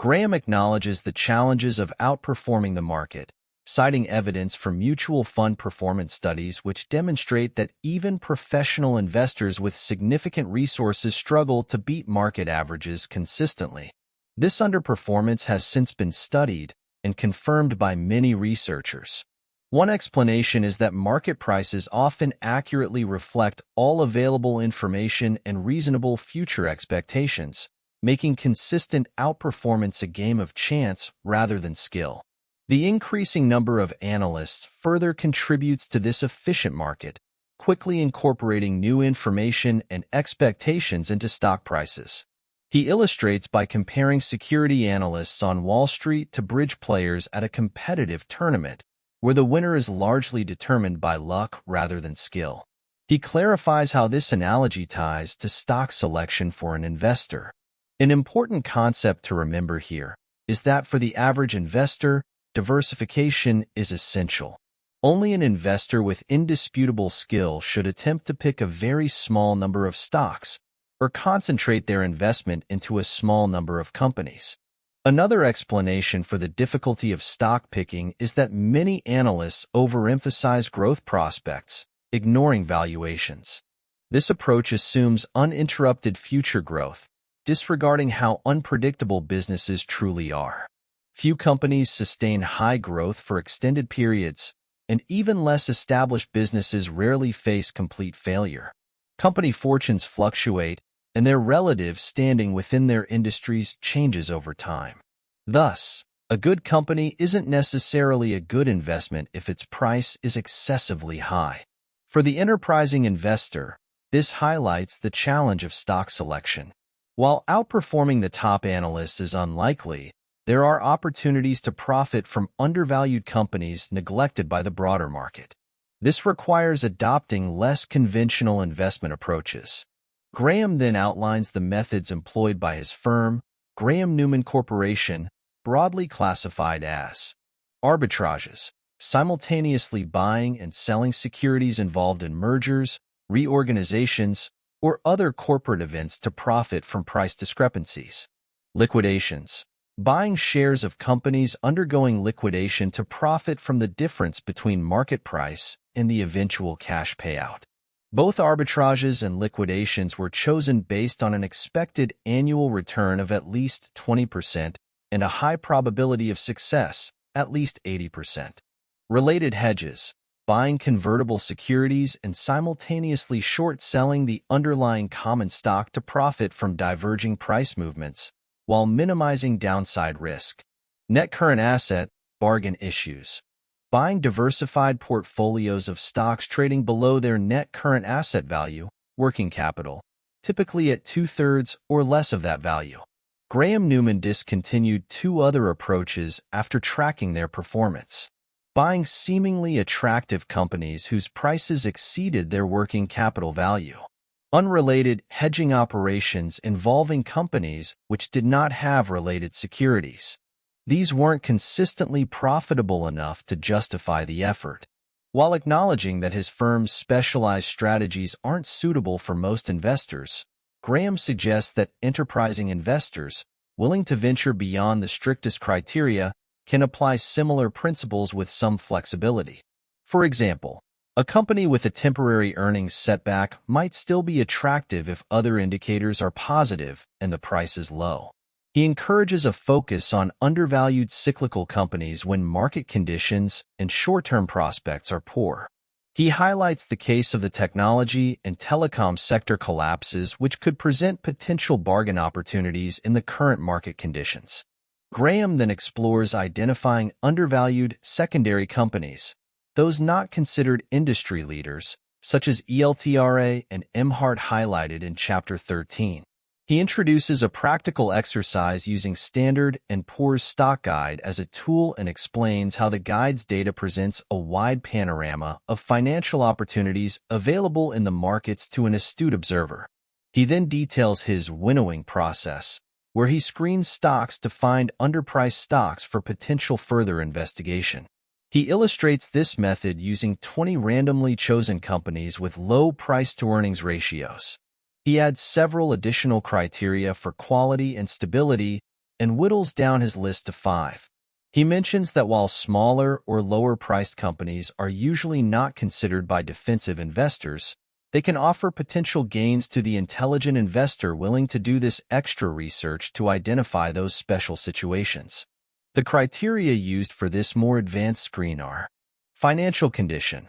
Graham acknowledges the challenges of outperforming the market, citing evidence from mutual fund performance studies which demonstrate that even professional investors with significant resources struggle to beat market averages consistently. This underperformance has since been studied and confirmed by many researchers. One explanation is that market prices often accurately reflect all available information and reasonable future expectations, making consistent outperformance a game of chance rather than skill. The increasing number of analysts further contributes to this efficient market, quickly incorporating new information and expectations into stock prices. He illustrates by comparing security analysts on Wall Street to bridge players at a competitive tournament, where the winner is largely determined by luck rather than skill. He clarifies how this analogy ties to stock selection for an investor. An important concept to remember here is that for the average investor, diversification is essential. Only an investor with indisputable skill should attempt to pick a very small number of stocks or concentrate their investment into a small number of companies. Another explanation for the difficulty of stock picking is that many analysts overemphasize growth prospects, ignoring valuations. This approach assumes uninterrupted future growth, disregarding how unpredictable businesses truly are. Few companies sustain high growth for extended periods, and even less established businesses rarely face complete failure. Company fortunes fluctuate, and their relative standing within their industries changes over time. Thus, a good company isn't necessarily a good investment if its price is excessively high. For the enterprising investor, this highlights the challenge of stock selection. While outperforming the top analysts is unlikely, there are opportunities to profit from undervalued companies neglected by the broader market. This requires adopting less conventional investment approaches. Graham then outlines the methods employed by his firm, Graham-Newman Corporation, broadly classified as arbitrages, simultaneously buying and selling securities involved in mergers, reorganizations, or other corporate events to profit from price discrepancies. Liquidations, buying shares of companies undergoing liquidation to profit from the difference between market price and the eventual cash payout. Both arbitrages and liquidations were chosen based on an expected annual return of at least 20% and a high probability of success, at least 80%. Related hedges, buying convertible securities and simultaneously short-selling the underlying common stock to profit from diverging price movements, while minimizing downside risk. Net current asset, bargain issues, buying diversified portfolios of stocks trading below their net current asset value, working capital, typically at 2/3 or less of that value. Graham-Newman discontinued two other approaches after tracking their performance. Buying seemingly attractive companies whose prices exceeded their working capital value. Unrelated hedging operations involving companies which did not have related securities. These weren't consistently profitable enough to justify the effort. While acknowledging that his firm's specialized strategies aren't suitable for most investors, Graham suggests that enterprising investors, willing to venture beyond the strictest criteria, can apply similar principles with some flexibility. For example, a company with a temporary earnings setback might still be attractive if other indicators are positive and the price is low. He encourages a focus on undervalued cyclical companies when market conditions and short-term prospects are poor. He highlights the case of the technology and telecom sector collapses, which could present potential bargain opportunities in the current market conditions. Graham then explores identifying undervalued secondary companies, those not considered industry leaders, such as ELTRA and Emhart highlighted in Chapter 13. He introduces a practical exercise using Standard & Poor's Stock Guide as a tool and explains how the guide's data presents a wide panorama of financial opportunities available in the markets to an astute observer. He then details his winnowing process, where he screens stocks to find underpriced stocks for potential further investigation. He illustrates this method using 20 randomly chosen companies with low price-to-earnings ratios. He adds several additional criteria for quality and stability and whittles down his list to 5. He mentions that while smaller or lower-priced companies are usually not considered by defensive investors, they can offer potential gains to the intelligent investor willing to do this extra research to identify those special situations. The criteria used for this more advanced screen are financial condition,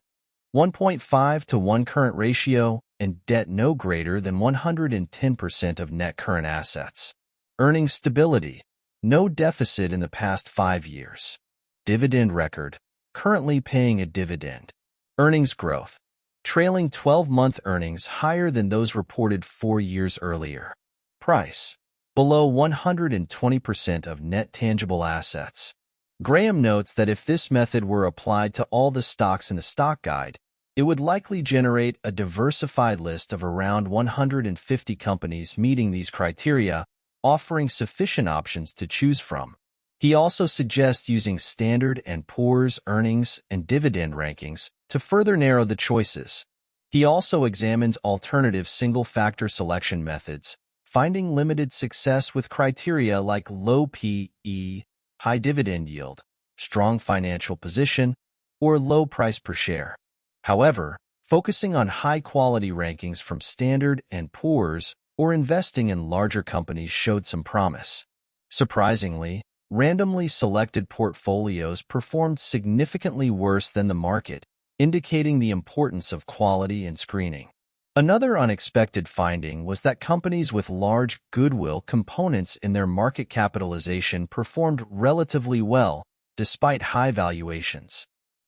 1.5 to 1 current ratio, and debt no greater than 110% of net current assets. Earnings stability, no deficit in the past 5 years. Dividend record, currently paying a dividend. Earnings growth, trailing 12-month earnings higher than those reported 4 years earlier. Price, below 120% of net tangible assets. Graham notes that if this method were applied to all the stocks in the stock guide, it would likely generate a diversified list of around 150 companies meeting these criteria, offering sufficient options to choose from. He also suggests using Standard & Poor's earnings and dividend rankings to further narrow the choices. He also examines alternative single-factor selection methods, finding limited success with criteria like low P/E, high dividend yield, strong financial position, or low price per share. However, focusing on high-quality rankings from Standard & Poor's or investing in larger companies showed some promise. Surprisingly, randomly selected portfolios performed significantly worse than the market, indicating the importance of quality and screening. Another unexpected finding was that companies with large goodwill components in their market capitalization performed relatively well, despite high valuations.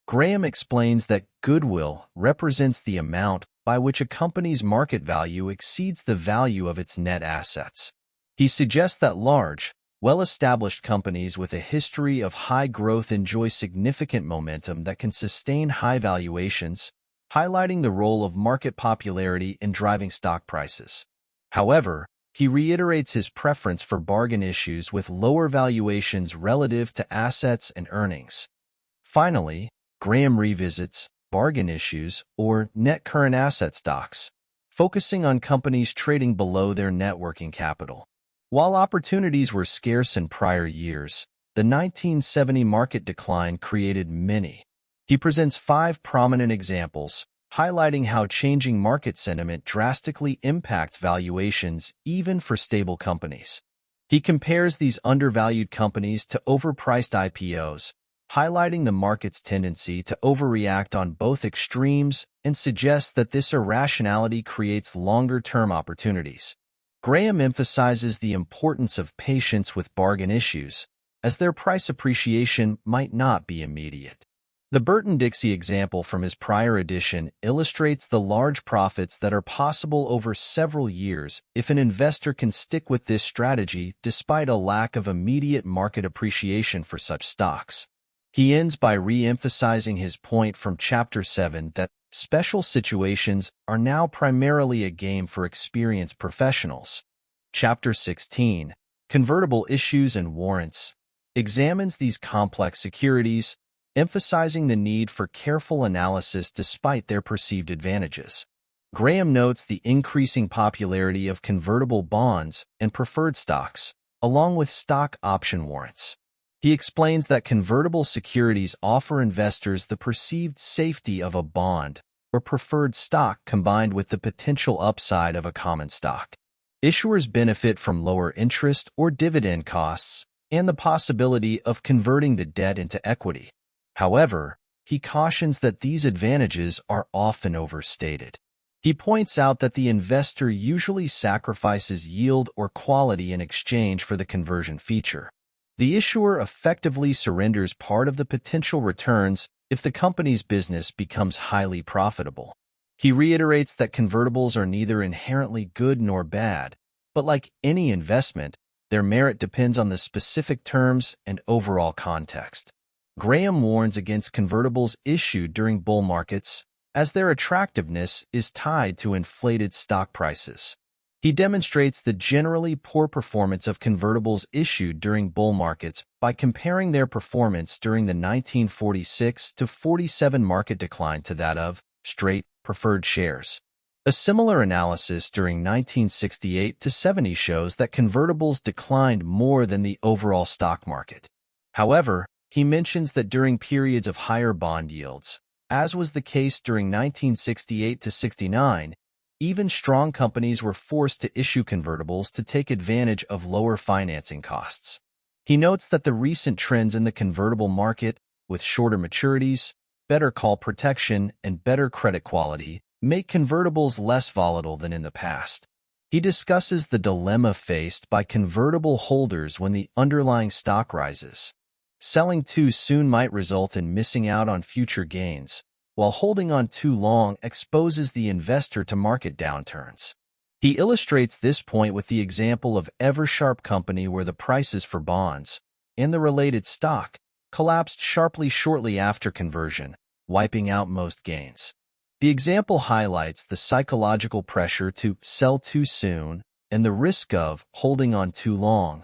Graham explains that goodwill represents the amount by which a company's market value exceeds the value of its net assets. He suggests that large, well-established companies with a history of high growth enjoy significant momentum that can sustain high valuations, highlighting the role of market popularity in driving stock prices. However, he reiterates his preference for bargain issues with lower valuations relative to assets and earnings. Finally, Graham revisits bargain issues or net current asset stocks, focusing on companies trading below their net working capital. While opportunities were scarce in prior years, the 1970 market decline created many. He presents 5 prominent examples, highlighting how changing market sentiment drastically impacts valuations even for stable companies. He compares these undervalued companies to overpriced IPOs, highlighting the market's tendency to overreact on both extremes and suggests that this irrationality creates longer-term opportunities. Graham emphasizes the importance of patience with bargain issues, as their price appreciation might not be immediate. The Burton-Dixie example from his prior edition illustrates the large profits that are possible over several years if an investor can stick with this strategy despite a lack of immediate market appreciation for such stocks. He ends by re-emphasizing his point from Chapter 7 that special situations are now primarily a game for experienced professionals. Chapter 16, Convertible Issues and Warrants, examines these complex securities, emphasizing the need for careful analysis despite their perceived advantages. Graham notes the increasing popularity of convertible bonds and preferred stocks, along with stock option warrants. He explains that convertible securities offer investors the perceived safety of a bond or preferred stock combined with the potential upside of a common stock. Issuers benefit from lower interest or dividend costs and the possibility of converting the debt into equity. However, he cautions that these advantages are often overstated. He points out that the investor usually sacrifices yield or quality in exchange for the conversion feature. The issuer effectively surrenders part of the potential returns if the company's business becomes highly profitable. He reiterates that convertibles are neither inherently good nor bad, but like any investment, their merit depends on the specific terms and overall context. Graham warns against convertibles issued during bull markets, as their attractiveness is tied to inflated stock prices. He demonstrates the generally poor performance of convertibles issued during bull markets by comparing their performance during the 1946 to 47 market decline to that of straight preferred shares. A similar analysis during 1968 to 70 shows that convertibles declined more than the overall stock market. However, he mentions that during periods of higher bond yields, as was the case during 1968 to 69, even strong companies were forced to issue convertibles to take advantage of lower financing costs. He notes that the recent trends in the convertible market, with shorter maturities, better call protection, and better credit quality, make convertibles less volatile than in the past. He discusses the dilemma faced by convertible holders when the underlying stock rises. Selling too soon might result in missing out on future gains, while holding on too long exposes the investor to market downturns. He illustrates this point with the example of Eversharp Company, where the prices for bonds and the related stock collapsed sharply shortly after conversion, wiping out most gains. The example highlights the psychological pressure to sell too soon and the risk of holding on too long.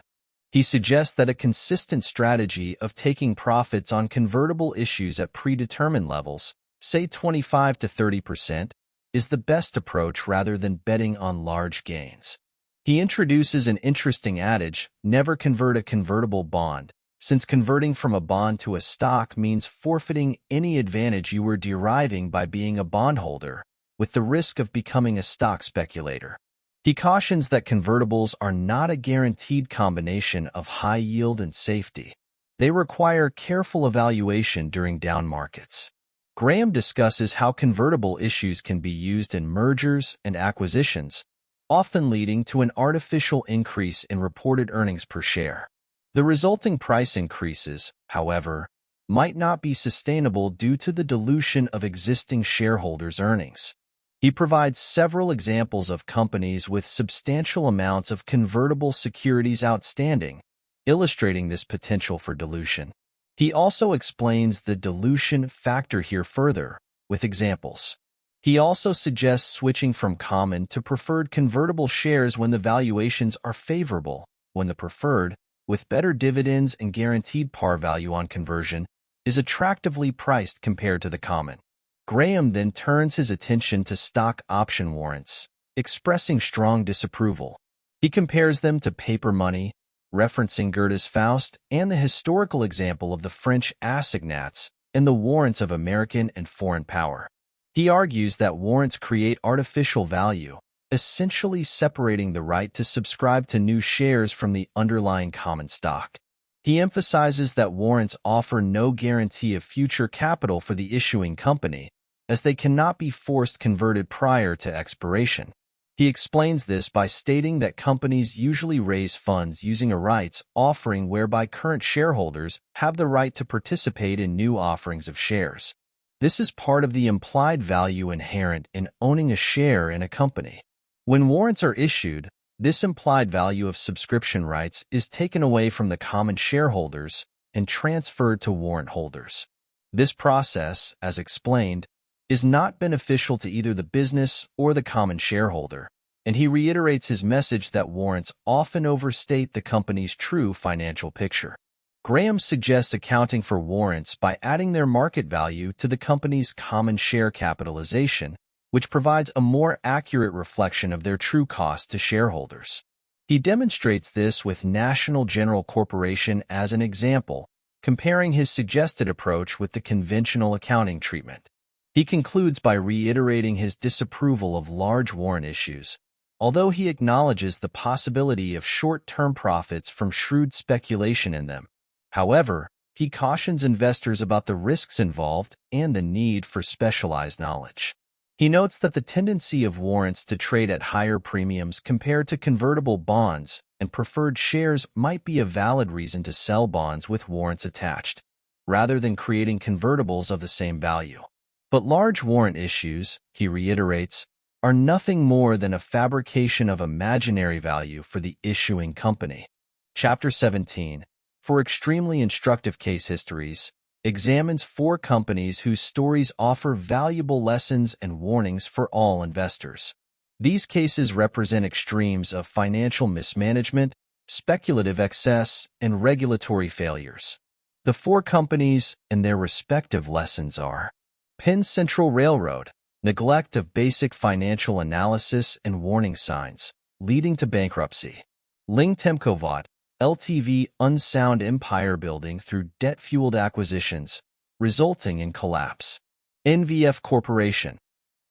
He suggests that a consistent strategy of taking profits on convertible issues at predetermined levels, say 25 to 30%, is the best approach rather than betting on large gains. He introduces an interesting adage, never convert a convertible bond, since converting from a bond to a stock means forfeiting any advantage you were deriving by being a bondholder, with the risk of becoming a stock speculator. He cautions that convertibles are not a guaranteed combination of high yield and safety. They require careful evaluation during down markets. Graham discusses how convertible issues can be used in mergers and acquisitions, often leading to an artificial increase in reported earnings per share. The resulting price increases, however, might not be sustainable due to the dilution of existing shareholders' earnings. He provides several examples of companies with substantial amounts of convertible securities outstanding, illustrating this potential for dilution. He also explains the dilution factor here further, with examples. He also suggests switching from common to preferred convertible shares when the valuations are favorable, when the preferred, with better dividends and guaranteed par value on conversion, is attractively priced compared to the common. Graham then turns his attention to stock option warrants, expressing strong disapproval. He compares them to paper money, referencing Goethe's Faust and the historical example of the French assignats and the warrants of American and foreign power. He argues that warrants create artificial value, essentially separating the right to subscribe to new shares from the underlying common stock. He emphasizes that warrants offer no guarantee of future capital for the issuing company, as they cannot be forced converted prior to expiration. He explains this by stating that companies usually raise funds using a rights offering whereby current shareholders have the right to participate in new offerings of shares. This is part of the implied value inherent in owning a share in a company. When warrants are issued, this implied value of subscription rights is taken away from the common shareholders and transferred to warrant holders. This process, as explained, is not beneficial to either the business or the common shareholder, and he reiterates his message that warrants often overstate the company's true financial picture. Graham suggests accounting for warrants by adding their market value to the company's common share capitalization, which provides a more accurate reflection of their true cost to shareholders. He demonstrates this with National General Corporation as an example, comparing his suggested approach with the conventional accounting treatment. He concludes by reiterating his disapproval of large warrant issues, although he acknowledges the possibility of short-term profits from shrewd speculation in them. However, he cautions investors about the risks involved and the need for specialized knowledge. He notes that the tendency of warrants to trade at higher premiums compared to convertible bonds and preferred shares might be a valid reason to sell bonds with warrants attached, rather than creating convertibles of the same value. But large warrant issues, he reiterates, are nothing more than a fabrication of imaginary value for the issuing company. Chapter 17, for extremely instructive case histories, examines 4 companies whose stories offer valuable lessons and warnings for all investors. These cases represent extremes of financial mismanagement, speculative excess, and regulatory failures. The 4 companies and their respective lessons are: Penn Central Railroad, neglect of basic financial analysis and warning signs, leading to bankruptcy. Ling Temcovat, LTV, unsound empire building through debt-fueled acquisitions, resulting in collapse. NVF Corporation,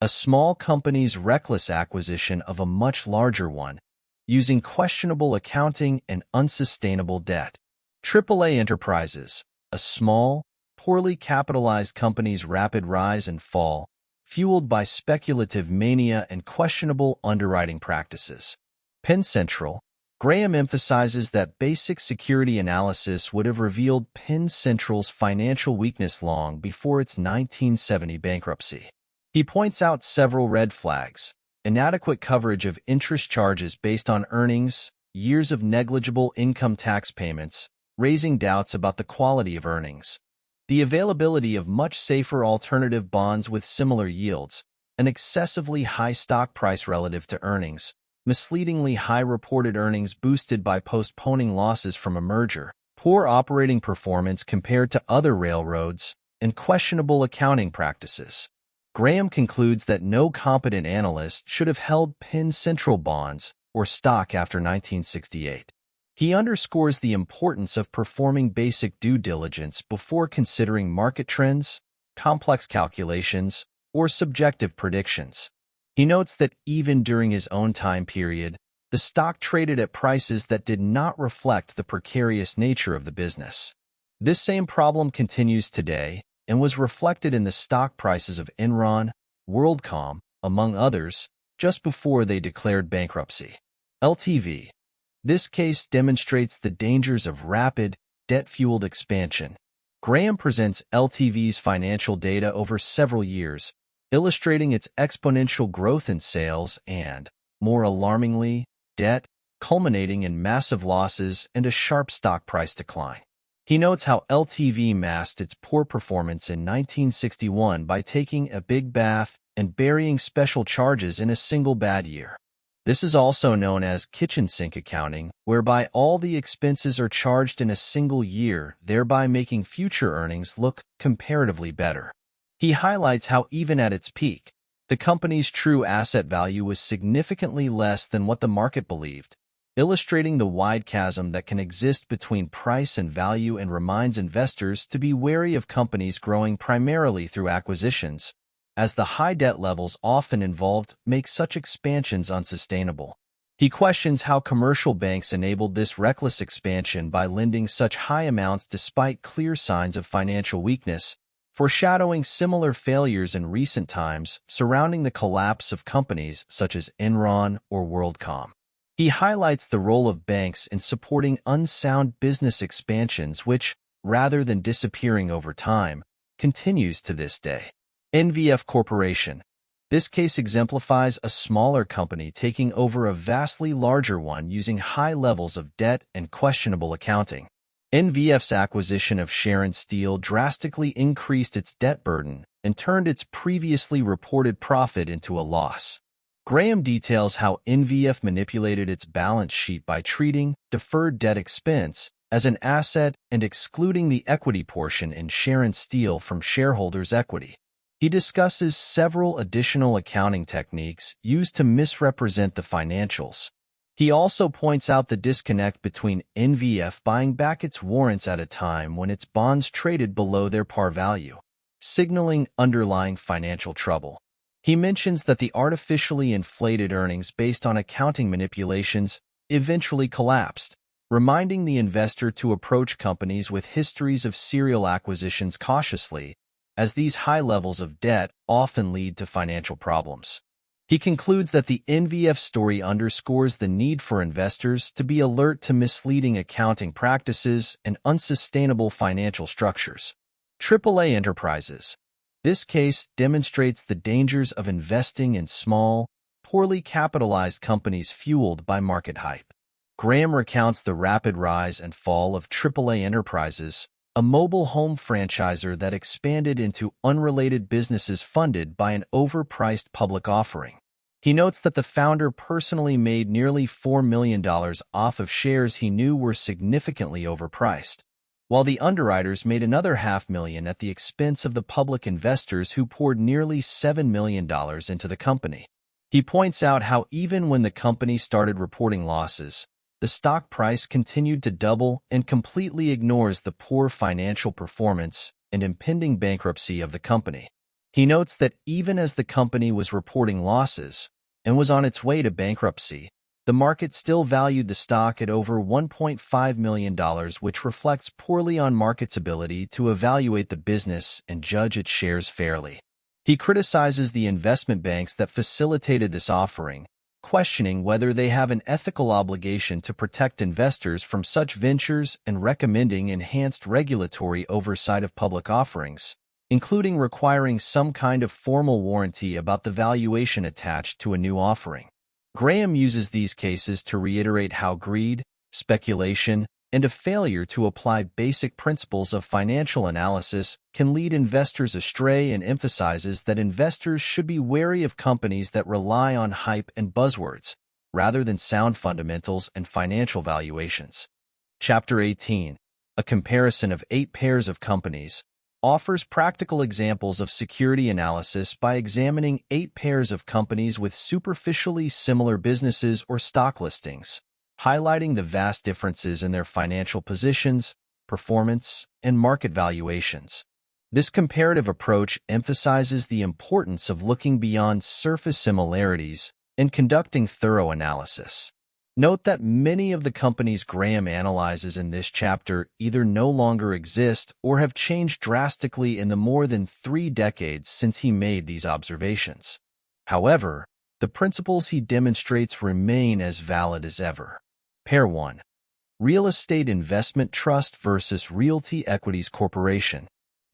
a small company's reckless acquisition of a much larger one, using questionable accounting and unsustainable debt. AAA Enterprises, a small, poorly capitalized company's rapid rise and fall, fueled by speculative mania and questionable underwriting practices. Penn Central, Graham emphasizes that basic security analysis would have revealed Penn Central's financial weakness long before its 1970 bankruptcy. He points out several red flags: inadequate coverage of interest charges based on earnings, years of negligible income tax payments, raising doubts about the quality of earnings, the availability of much safer alternative bonds with similar yields, an excessively high stock price relative to earnings, misleadingly high reported earnings boosted by postponing losses from a merger, poor operating performance compared to other railroads, and questionable accounting practices. Graham concludes that no competent analyst should have held Penn Central bonds or stock after 1968. He underscores the importance of performing basic due diligence before considering market trends, complex calculations, or subjective predictions. He notes that even during his own time period, the stock traded at prices that did not reflect the precarious nature of the business. This same problem continues today and was reflected in the stock prices of Enron, WorldCom, among others, just before they declared bankruptcy. LTV. This case demonstrates the dangers of rapid, debt-fueled expansion. Graham presents LTV's financial data over several years, illustrating its exponential growth in sales and, more alarmingly, debt, culminating in massive losses and a sharp stock price decline. He notes how LTV masked its poor performance in 1961 by taking a big bath and burying special charges in a single bad year. This is also known as kitchen sink accounting, whereby all the expenses are charged in a single year, thereby making future earnings look comparatively better. He highlights how even at its peak, the company's true asset value was significantly less than what the market believed, illustrating the wide chasm that can exist between price and value, and reminds investors to be wary of companies growing primarily through acquisitions, as the high debt levels often involved make such expansions unsustainable. He questions how commercial banks enabled this reckless expansion by lending such high amounts despite clear signs of financial weakness, foreshadowing similar failures in recent times surrounding the collapse of companies such as Enron or WorldCom. He highlights the role of banks in supporting unsound business expansions which, rather than disappearing over time, continues to this day. NVF Corporation. This case exemplifies a smaller company taking over a vastly larger one using high levels of debt and questionable accounting. NVF's acquisition of Sharon Steel drastically increased its debt burden and turned its previously reported profit into a loss. Graham details how NVF manipulated its balance sheet by treating deferred debt expense as an asset and excluding the equity portion in Sharon Steel from shareholders' equity. He discusses several additional accounting techniques used to misrepresent the financials. He also points out the disconnect between NVF buying back its warrants at a time when its bonds traded below their par value, signaling underlying financial trouble. He mentions that the artificially inflated earnings based on accounting manipulations eventually collapsed, reminding the investor to approach companies with histories of serial acquisitions cautiously, as these high levels of debt often lead to financial problems. He concludes that the NVF story underscores the need for investors to be alert to misleading accounting practices and unsustainable financial structures. AAA Enterprises. This case demonstrates the dangers of investing in small, poorly capitalized companies fueled by market hype. Graham recounts the rapid rise and fall of AAA Enterprises, a mobile home franchisor that expanded into unrelated businesses funded by an overpriced public offering. He notes that the founder personally made nearly $4 million off of shares he knew were significantly overpriced, while the underwriters made another $500,000 at the expense of the public investors who poured nearly $7 million into the company. He points out how even when the company started reporting losses, the stock price continued to double and completely ignores the poor financial performance and impending bankruptcy of the company. He notes that even as the company was reporting losses and was on its way to bankruptcy, the market still valued the stock at over $1.5 million, which reflects poorly on market's ability to evaluate the business and judge its shares fairly. He criticizes the investment banks that facilitated this offering, questioning whether they have an ethical obligation to protect investors from such ventures and recommending enhanced regulatory oversight of public offerings, including requiring some kind of formal warranty about the valuation attached to a new offering. Graham uses these cases to reiterate how greed, speculation, and a failure to apply basic principles of financial analysis can lead investors astray, and emphasizes that investors should be wary of companies that rely on hype and buzzwords, rather than sound fundamentals and financial valuations. Chapter 18, a comparison of 8 pairs of companies, offers practical examples of security analysis by examining 8 pairs of companies with superficially similar businesses or stock listings, highlighting the vast differences in their financial positions, performance, and market valuations. This comparative approach emphasizes the importance of looking beyond surface similarities and conducting thorough analysis. Note that many of the companies Graham analyzes in this chapter either no longer exist or have changed drastically in the more than 3 decades since he made these observations. However, the principles he demonstrates remain as valid as ever. Pair 1. Real Estate Investment Trust versus Realty Equities Corporation.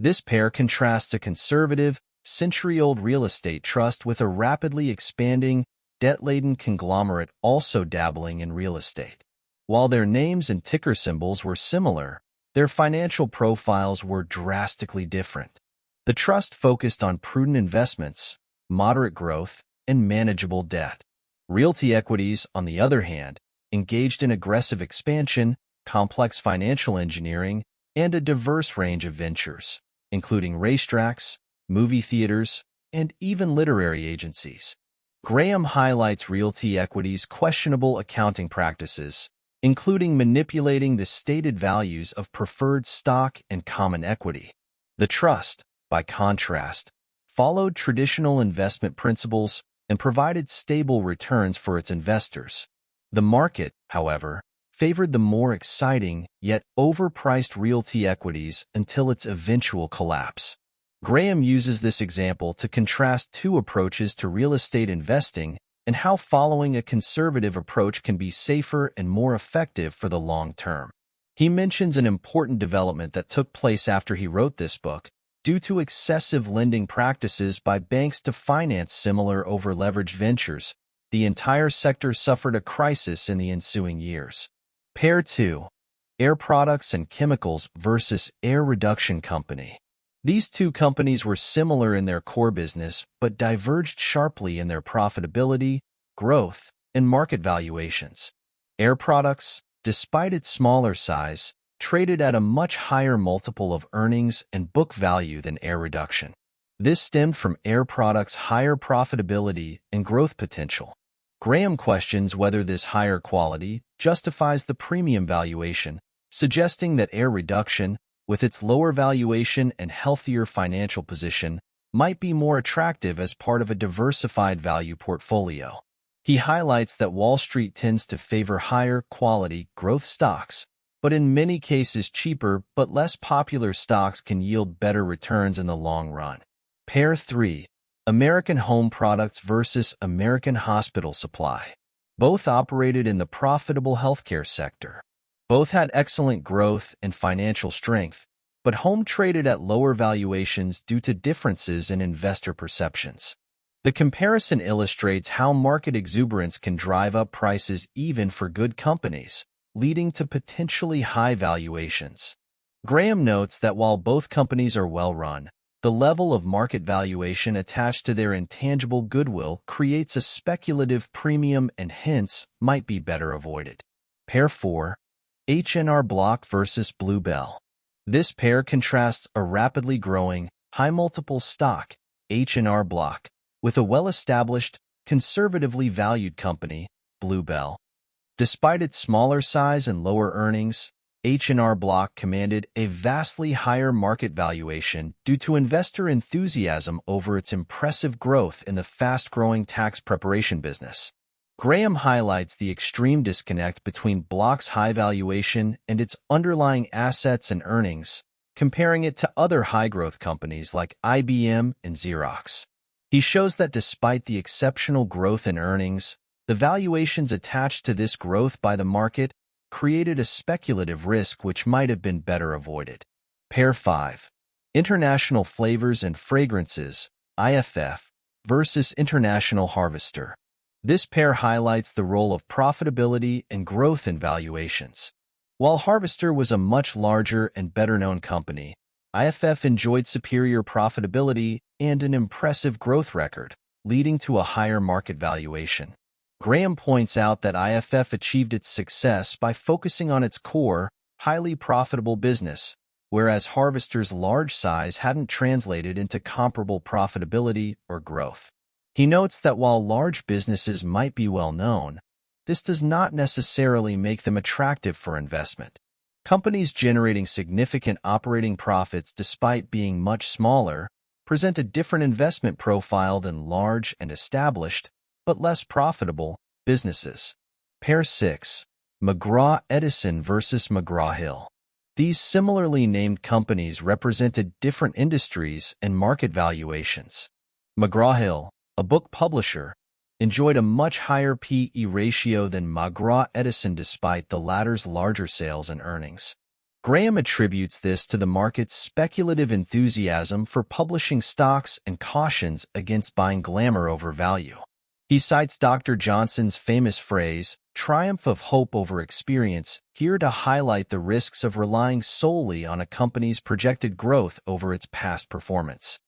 This pair contrasts a conservative, century-old real estate trust with a rapidly expanding, debt-laden conglomerate also dabbling in real estate. While their names and ticker symbols were similar, their financial profiles were drastically different. The trust focused on prudent investments, moderate growth, and manageable debt. Realty Equities, on the other hand, engaged in aggressive expansion, complex financial engineering, and a diverse range of ventures, including racetracks, movie theaters, and even literary agencies. Graham highlights Realty Equities' questionable accounting practices, including manipulating the stated values of preferred stock and common equity. The trust, by contrast, followed traditional investment principles and provided stable returns for its investors. The market, however, favored the more exciting yet overpriced Realty Equities until its eventual collapse. Graham uses this example to contrast two approaches to real estate investing and how following a conservative approach can be safer and more effective for the long term. He mentions an important development that took place after he wrote this book. Due to excessive lending practices by banks to finance similar over-leveraged ventures, the entire sector suffered a crisis in the ensuing years. Pair 2. Air Products and Chemicals versus Air Reduction Company. These two companies were similar in their core business, but diverged sharply in their profitability, growth, and market valuations. Air Products, despite its smaller size, traded at a much higher multiple of earnings and book value than Air Reduction. This stemmed from Air Products' higher profitability and growth potential. Graham questions whether this higher quality justifies the premium valuation, suggesting that Air Reduction, with its lower valuation and healthier financial position, might be more attractive as part of a diversified value portfolio. He highlights that Wall Street tends to favor higher quality growth stocks, but in many cases cheaper but less popular stocks can yield better returns in the long run. Pair 3. American Home Products versus American Hospital Supply. Both operated in the profitable healthcare sector. Both had excellent growth and financial strength, but Home traded at lower valuations due to differences in investor perceptions. The comparison illustrates how market exuberance can drive up prices even for good companies, leading to potentially high valuations. Graham notes that while both companies are well-run, the level of market valuation attached to their intangible goodwill creates a speculative premium and hence might be better avoided. Pair 4. H&R Block versus Bluebell. This pair contrasts a rapidly growing, high-multiple stock, H&R Block, with a well-established, conservatively valued company, Bluebell. Despite its smaller size and lower earnings, H&R Block commanded a vastly higher market valuation due to investor enthusiasm over its impressive growth in the fast-growing tax preparation business. Graham highlights the extreme disconnect between Block's high valuation and its underlying assets and earnings, comparing it to other high-growth companies like IBM and Xerox. He shows that despite the exceptional growth in earnings, the valuations attached to this growth by the market created a speculative risk which might have been better avoided. Pair 5. International Flavors and Fragrances, IFF, versus International Harvester. This pair highlights the role of profitability and growth in valuations. While Harvester was a much larger and better-known company, IFF enjoyed superior profitability and an impressive growth record, leading to a higher market valuation. Graham points out that IFF achieved its success by focusing on its core, highly profitable business, whereas Harvester's large size hadn't translated into comparable profitability or growth. He notes that while large businesses might be well known, this does not necessarily make them attractive for investment. Companies generating significant operating profits despite being much smaller present a different investment profile than large and established, but less profitable, businesses. Pair 6. McGraw-Edison versus McGraw-Hill. These similarly named companies represented different industries and market valuations. McGraw-Hill, a book publisher, enjoyed a much higher P/E ratio than McGraw-Edison despite the latter's larger sales and earnings. Graham attributes this to the market's speculative enthusiasm for publishing stocks and cautions against buying glamour over value. He cites Dr. Johnson's famous phrase, "triumph of hope over experience," here to highlight the risks of relying solely on a company's projected growth over its past performance.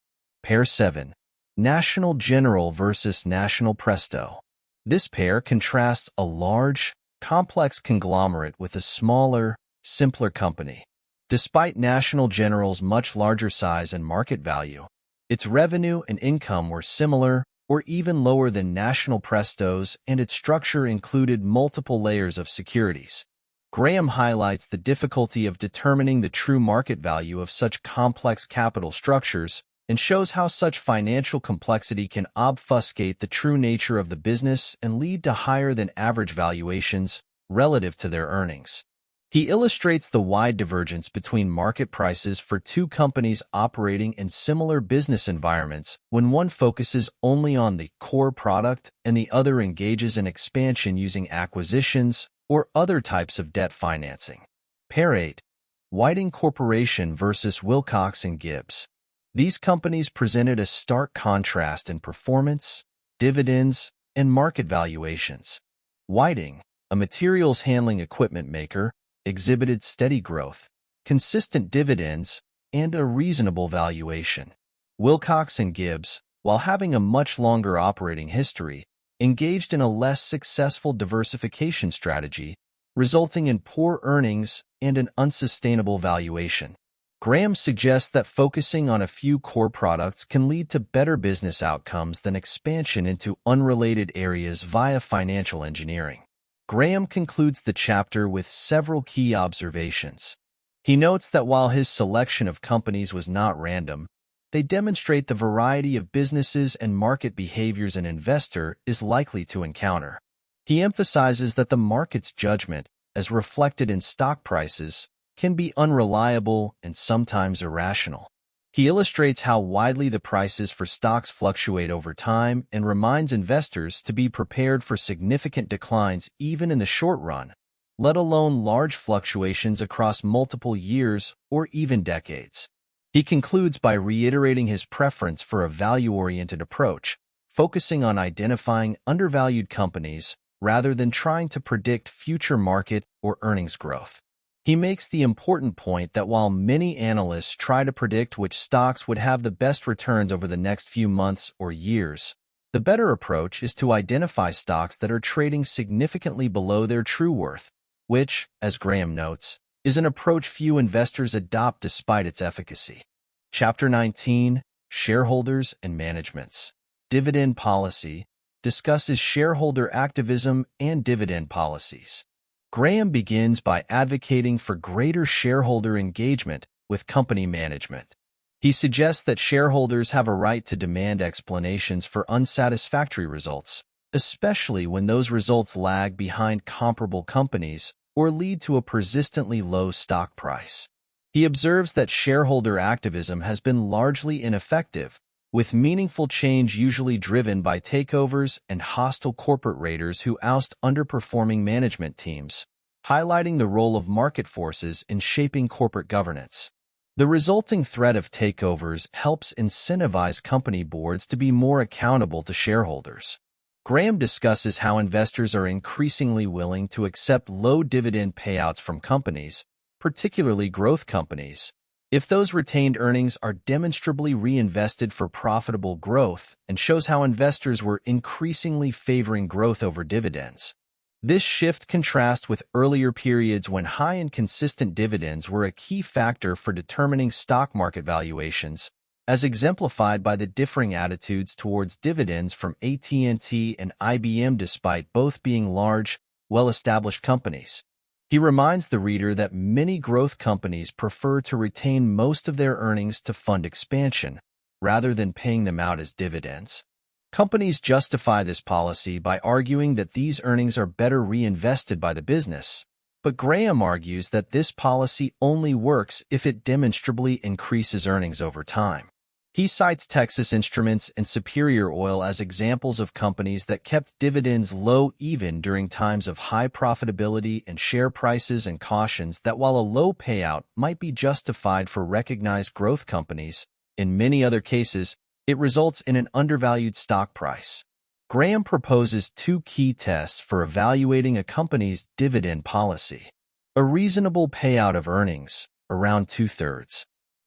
Pair 7. National General versus National Presto. This pair contrasts a large, complex conglomerate with a smaller, simpler company. Despite National General's much larger size and market value, its revenue and income were similar or even lower than National Presto's, and its structure included multiple layers of securities. Graham highlights the difficulty of determining the true market value of such complex capital structures and shows how such financial complexity can obfuscate the true nature of the business and lead to higher than average valuations relative to their earnings. He illustrates the wide divergence between market prices for two companies operating in similar business environments when one focuses only on the core product and the other engages in expansion using acquisitions or other types of debt financing. Pair 8. Whiting Corporation versus Wilcox & Gibbs. These companies presented a stark contrast in performance, dividends, and market valuations. Whiting, a materials handling equipment maker, exhibited steady growth, consistent dividends, and a reasonable valuation. Wilcox & Gibbs, while having a much longer operating history, engaged in a less successful diversification strategy, resulting in poor earnings and an unsustainable valuation. Graham suggests that focusing on a few core products can lead to better business outcomes than expansion into unrelated areas via financial engineering. Graham concludes the chapter with several key observations. He notes that while his selection of companies was not random, they demonstrate the variety of businesses and market behaviors an investor is likely to encounter. He emphasizes that the market's judgment, as reflected in stock prices, can be unreliable and sometimes irrational. He illustrates how widely the prices for stocks fluctuate over time and reminds investors to be prepared for significant declines even in the short run, let alone large fluctuations across multiple years or even decades. He concludes by reiterating his preference for a value-oriented approach, focusing on identifying undervalued companies rather than trying to predict future market or earnings growth. He makes the important point that while many analysts try to predict which stocks would have the best returns over the next few months or years, the better approach is to identify stocks that are trading significantly below their true worth, which, as Graham notes, is an approach few investors adopt despite its efficacy. Chapter 19, Shareholders and Managements. Dividend Policy, discusses shareholder activism and dividend policies. Graham begins by advocating for greater shareholder engagement with company management. He suggests that shareholders have a right to demand explanations for unsatisfactory results, especially when those results lag behind comparable companies or lead to a persistently low stock price. He observes that shareholder activism has been largely ineffective, with meaningful change usually driven by takeovers and hostile corporate raiders who oust underperforming management teams, highlighting the role of market forces in shaping corporate governance. The resulting threat of takeovers helps incentivize company boards to be more accountable to shareholders. Graham discusses how investors are increasingly willing to accept low dividend payouts from companies, particularly growth companies, if those retained earnings are demonstrably reinvested for profitable growth, and shows how investors were increasingly favoring growth over dividends. This shift contrasts with earlier periods when high and consistent dividends were a key factor for determining stock market valuations, as exemplified by the differing attitudes towards dividends from AT&T and IBM despite both being large, well-established companies. He reminds the reader that many growth companies prefer to retain most of their earnings to fund expansion, rather than paying them out as dividends. Companies justify this policy by arguing that these earnings are better reinvested by the business, but Graham argues that this policy only works if it demonstrably increases earnings over time. He cites Texas Instruments and Superior Oil as examples of companies that kept dividends low even during times of high profitability and share prices, and cautions that while a low payout might be justified for recognized growth companies, in many other cases, it results in an undervalued stock price. Graham proposes two key tests for evaluating a company's dividend policy. A reasonable payout of earnings, around 2/3.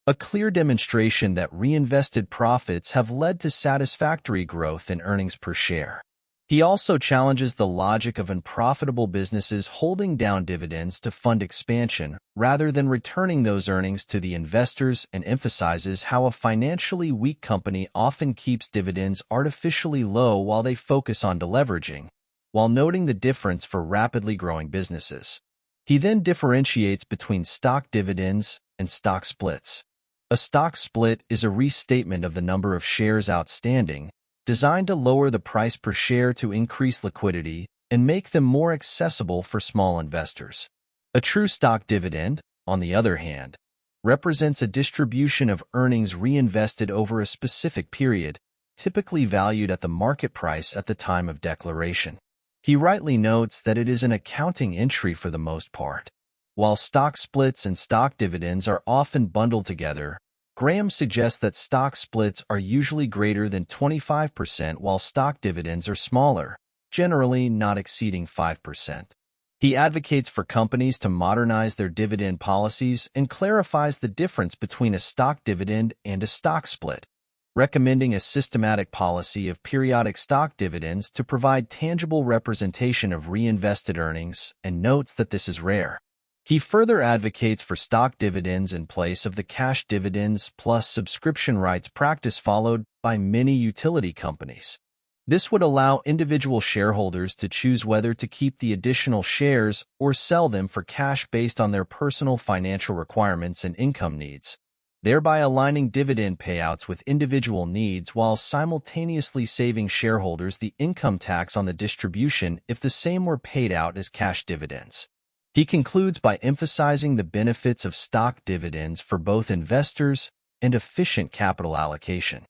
A clear demonstration that reinvested profits have led to satisfactory growth in earnings per share. He also challenges the logic of unprofitable businesses holding down dividends to fund expansion rather than returning those earnings to the investors, and emphasizes how a financially weak company often keeps dividends artificially low while they focus on deleveraging, while noting the difference for rapidly growing businesses. He then differentiates between stock dividends and stock splits. A stock split is a restatement of the number of shares outstanding, designed to lower the price per share to increase liquidity and make them more accessible for small investors. A true stock dividend, on the other hand, represents a distribution of earnings reinvested over a specific period, typically valued at the market price at the time of declaration. He rightly notes that it is an accounting entry for the most part. While stock splits and stock dividends are often bundled together, Graham suggests that stock splits are usually greater than 25%, while stock dividends are smaller, generally not exceeding 5%. He advocates for companies to modernize their dividend policies and clarifies the difference between a stock dividend and a stock split, recommending a systematic policy of periodic stock dividends to provide tangible representation of reinvested earnings, and notes that this is rare. He further advocates for stock dividends in place of the cash dividends plus subscription rights practice followed by many utility companies. This would allow individual shareholders to choose whether to keep the additional shares or sell them for cash based on their personal financial requirements and income needs, thereby aligning dividend payouts with individual needs while simultaneously saving shareholders the income tax on the distribution if the same were paid out as cash dividends. He concludes by emphasizing the benefits of stock dividends for both investors and efficient capital allocation.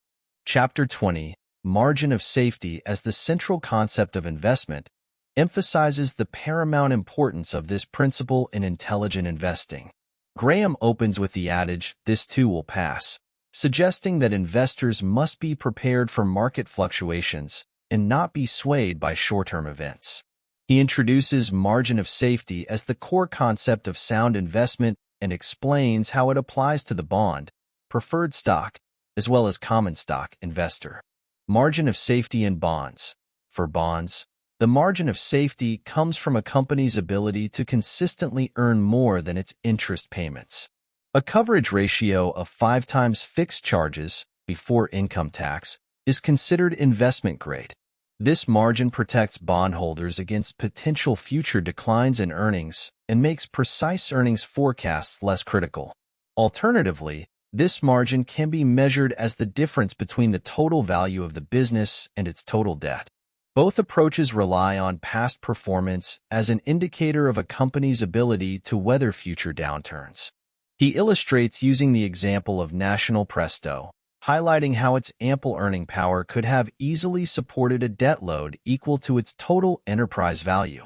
Chapter 20, Margin of Safety as the Central Concept of Investment, emphasizes the paramount importance of this principle in intelligent investing. Graham opens with the adage, "This too will pass," suggesting that investors must be prepared for market fluctuations and not be swayed by short-term events. He introduces margin of safety as the core concept of sound investment and explains how it applies to the bond, preferred stock, as well as common stock investor. Margin of safety in bonds. For bonds, the margin of safety comes from a company's ability to consistently earn more than its interest payments. A coverage ratio of 5 times fixed charges before income tax is considered investment grade. This margin protects bondholders against potential future declines in earnings and makes precise earnings forecasts less critical. Alternatively, this margin can be measured as the difference between the total value of the business and its total debt. Both approaches rely on past performance as an indicator of a company's ability to weather future downturns. He illustrates using the example of National Presto, highlighting how its ample earning power could have easily supported a debt load equal to its total enterprise value.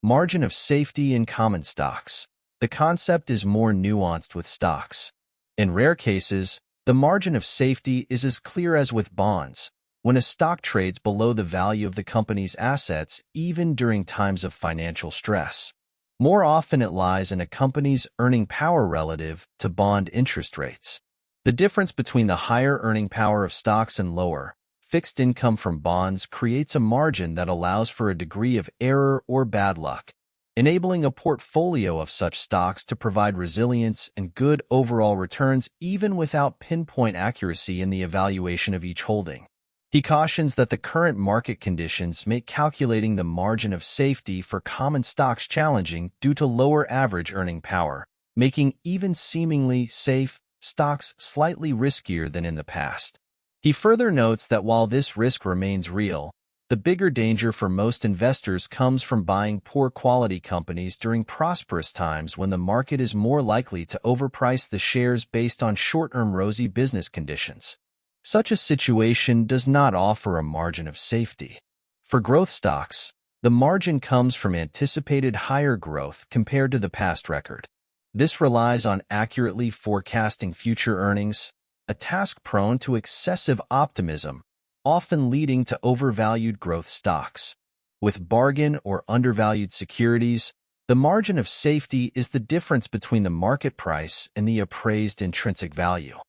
Margin of safety in common stocks. The concept is more nuanced with stocks. In rare cases, the margin of safety is as clear as with bonds, when a stock trades below the value of the company's assets even during times of financial stress. More often it lies in a company's earning power relative to bond interest rates. The difference between the higher earning power of stocks and lower, fixed income from bonds creates a margin that allows for a degree of error or bad luck, enabling a portfolio of such stocks to provide resilience and good overall returns even without pinpoint accuracy in the evaluation of each holding. He cautions that the current market conditions make calculating the margin of safety for common stocks challenging due to lower average earning power, making even seemingly safe stocks slightly riskier than in the past. He further notes that while this risk remains real, the bigger danger for most investors comes from buying poor quality companies during prosperous times when the market is more likely to overprice the shares based on short-term rosy business conditions. Such a situation does not offer a margin of safety. For growth stocks, the margin comes from anticipated higher growth compared to the past record. This relies on accurately forecasting future earnings, a task prone to excessive optimism, often leading to overvalued growth stocks. With bargain or undervalued securities, the margin of safety is the difference between the market price and the appraised intrinsic value.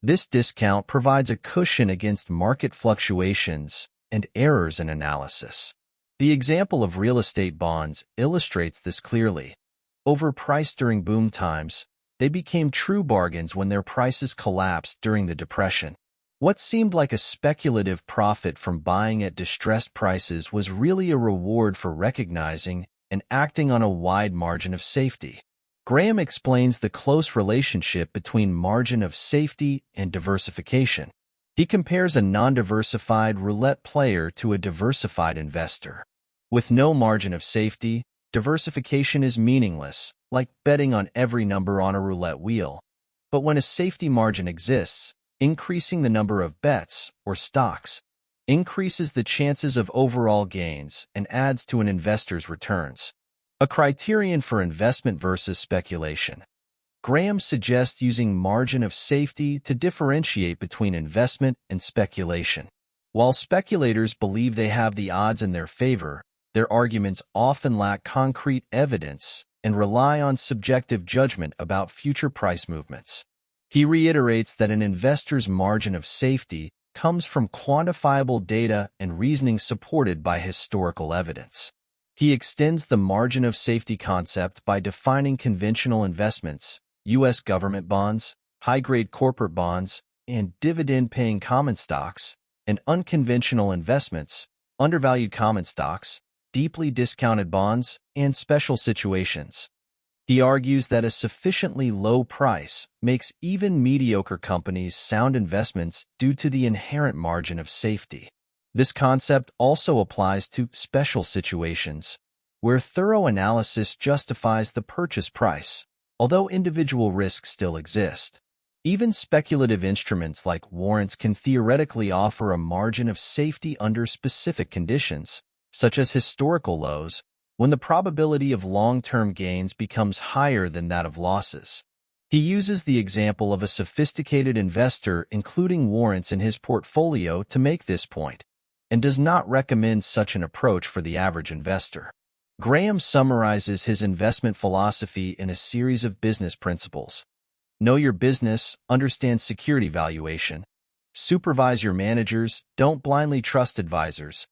This discount provides a cushion against market fluctuations and errors in analysis. The example of real estate bonds illustrates this clearly. Overpriced during boom times, they became true bargains when their prices collapsed during the Depression. What seemed like a speculative profit from buying at distressed prices was really a reward for recognizing and acting on a wide margin of safety. Graham explains the close relationship between margin of safety and diversification. He compares a non-diversified roulette player to a diversified investor. With no margin of safety, diversification is meaningless, like betting on every number on a roulette wheel. But when a safety margin exists, increasing the number of bets, or stocks, increases the chances of overall gains and adds to an investor's returns. A criterion for investment versus speculation. Graham suggests using margin of safety to differentiate between investment and speculation. While speculators believe they have the odds in their favor, their arguments often lack concrete evidence and rely on subjective judgment about future price movements. He reiterates that an investor's margin of safety comes from quantifiable data and reasoning supported by historical evidence. He extends the margin of safety concept by defining conventional investments, U.S. government bonds, high-grade corporate bonds, and dividend-paying common stocks, and unconventional investments, undervalued common stocks, deeply discounted bonds, and special situations. He argues that a sufficiently low price makes even mediocre companies sound investments due to the inherent margin of safety. This concept also applies to special situations, where thorough analysis justifies the purchase price, although individual risks still exist. Even speculative instruments like warrants can theoretically offer a margin of safety under specific conditions, such as historical lows, when the probability of long-term gains becomes higher than that of losses. He uses the example of a sophisticated investor including warrants in his portfolio to make this point, and does not recommend such an approach for the average investor. Graham summarizes his investment philosophy in a series of business principles. Know your business, understand security valuation, supervise your managers, don't blindly trust advisors,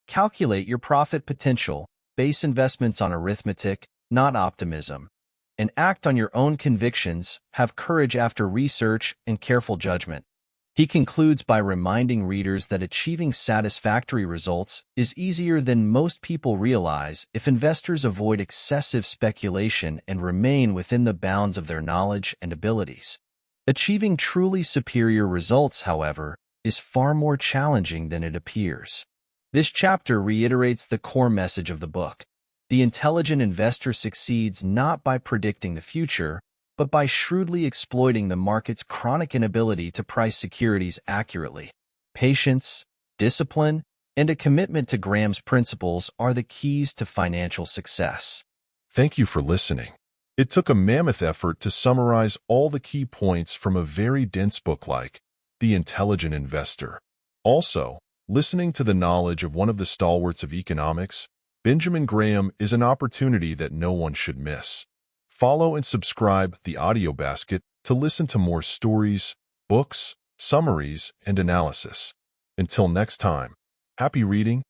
calculate your profit potential, base investments on arithmetic, not optimism, and act on your own convictions, have courage after research and careful judgment. He concludes by reminding readers that achieving satisfactory results is easier than most people realize if investors avoid excessive speculation and remain within the bounds of their knowledge and abilities. Achieving truly superior results, however, is far more challenging than it appears. This chapter reiterates the core message of the book. The intelligent investor succeeds not by predicting the future, but by shrewdly exploiting the market's chronic inability to price securities accurately. Patience, discipline, and a commitment to Graham's principles are the keys to financial success. Thank you for listening. It took a mammoth effort to summarize all the key points from a very dense book like The Intelligent Investor. Also, listening to the knowledge of one of the stalwarts of economics, Benjamin Graham, is an opportunity that no one should miss. Follow and subscribe the Audio Basket to listen to more stories, books, summaries, and analysis. Until next time, happy reading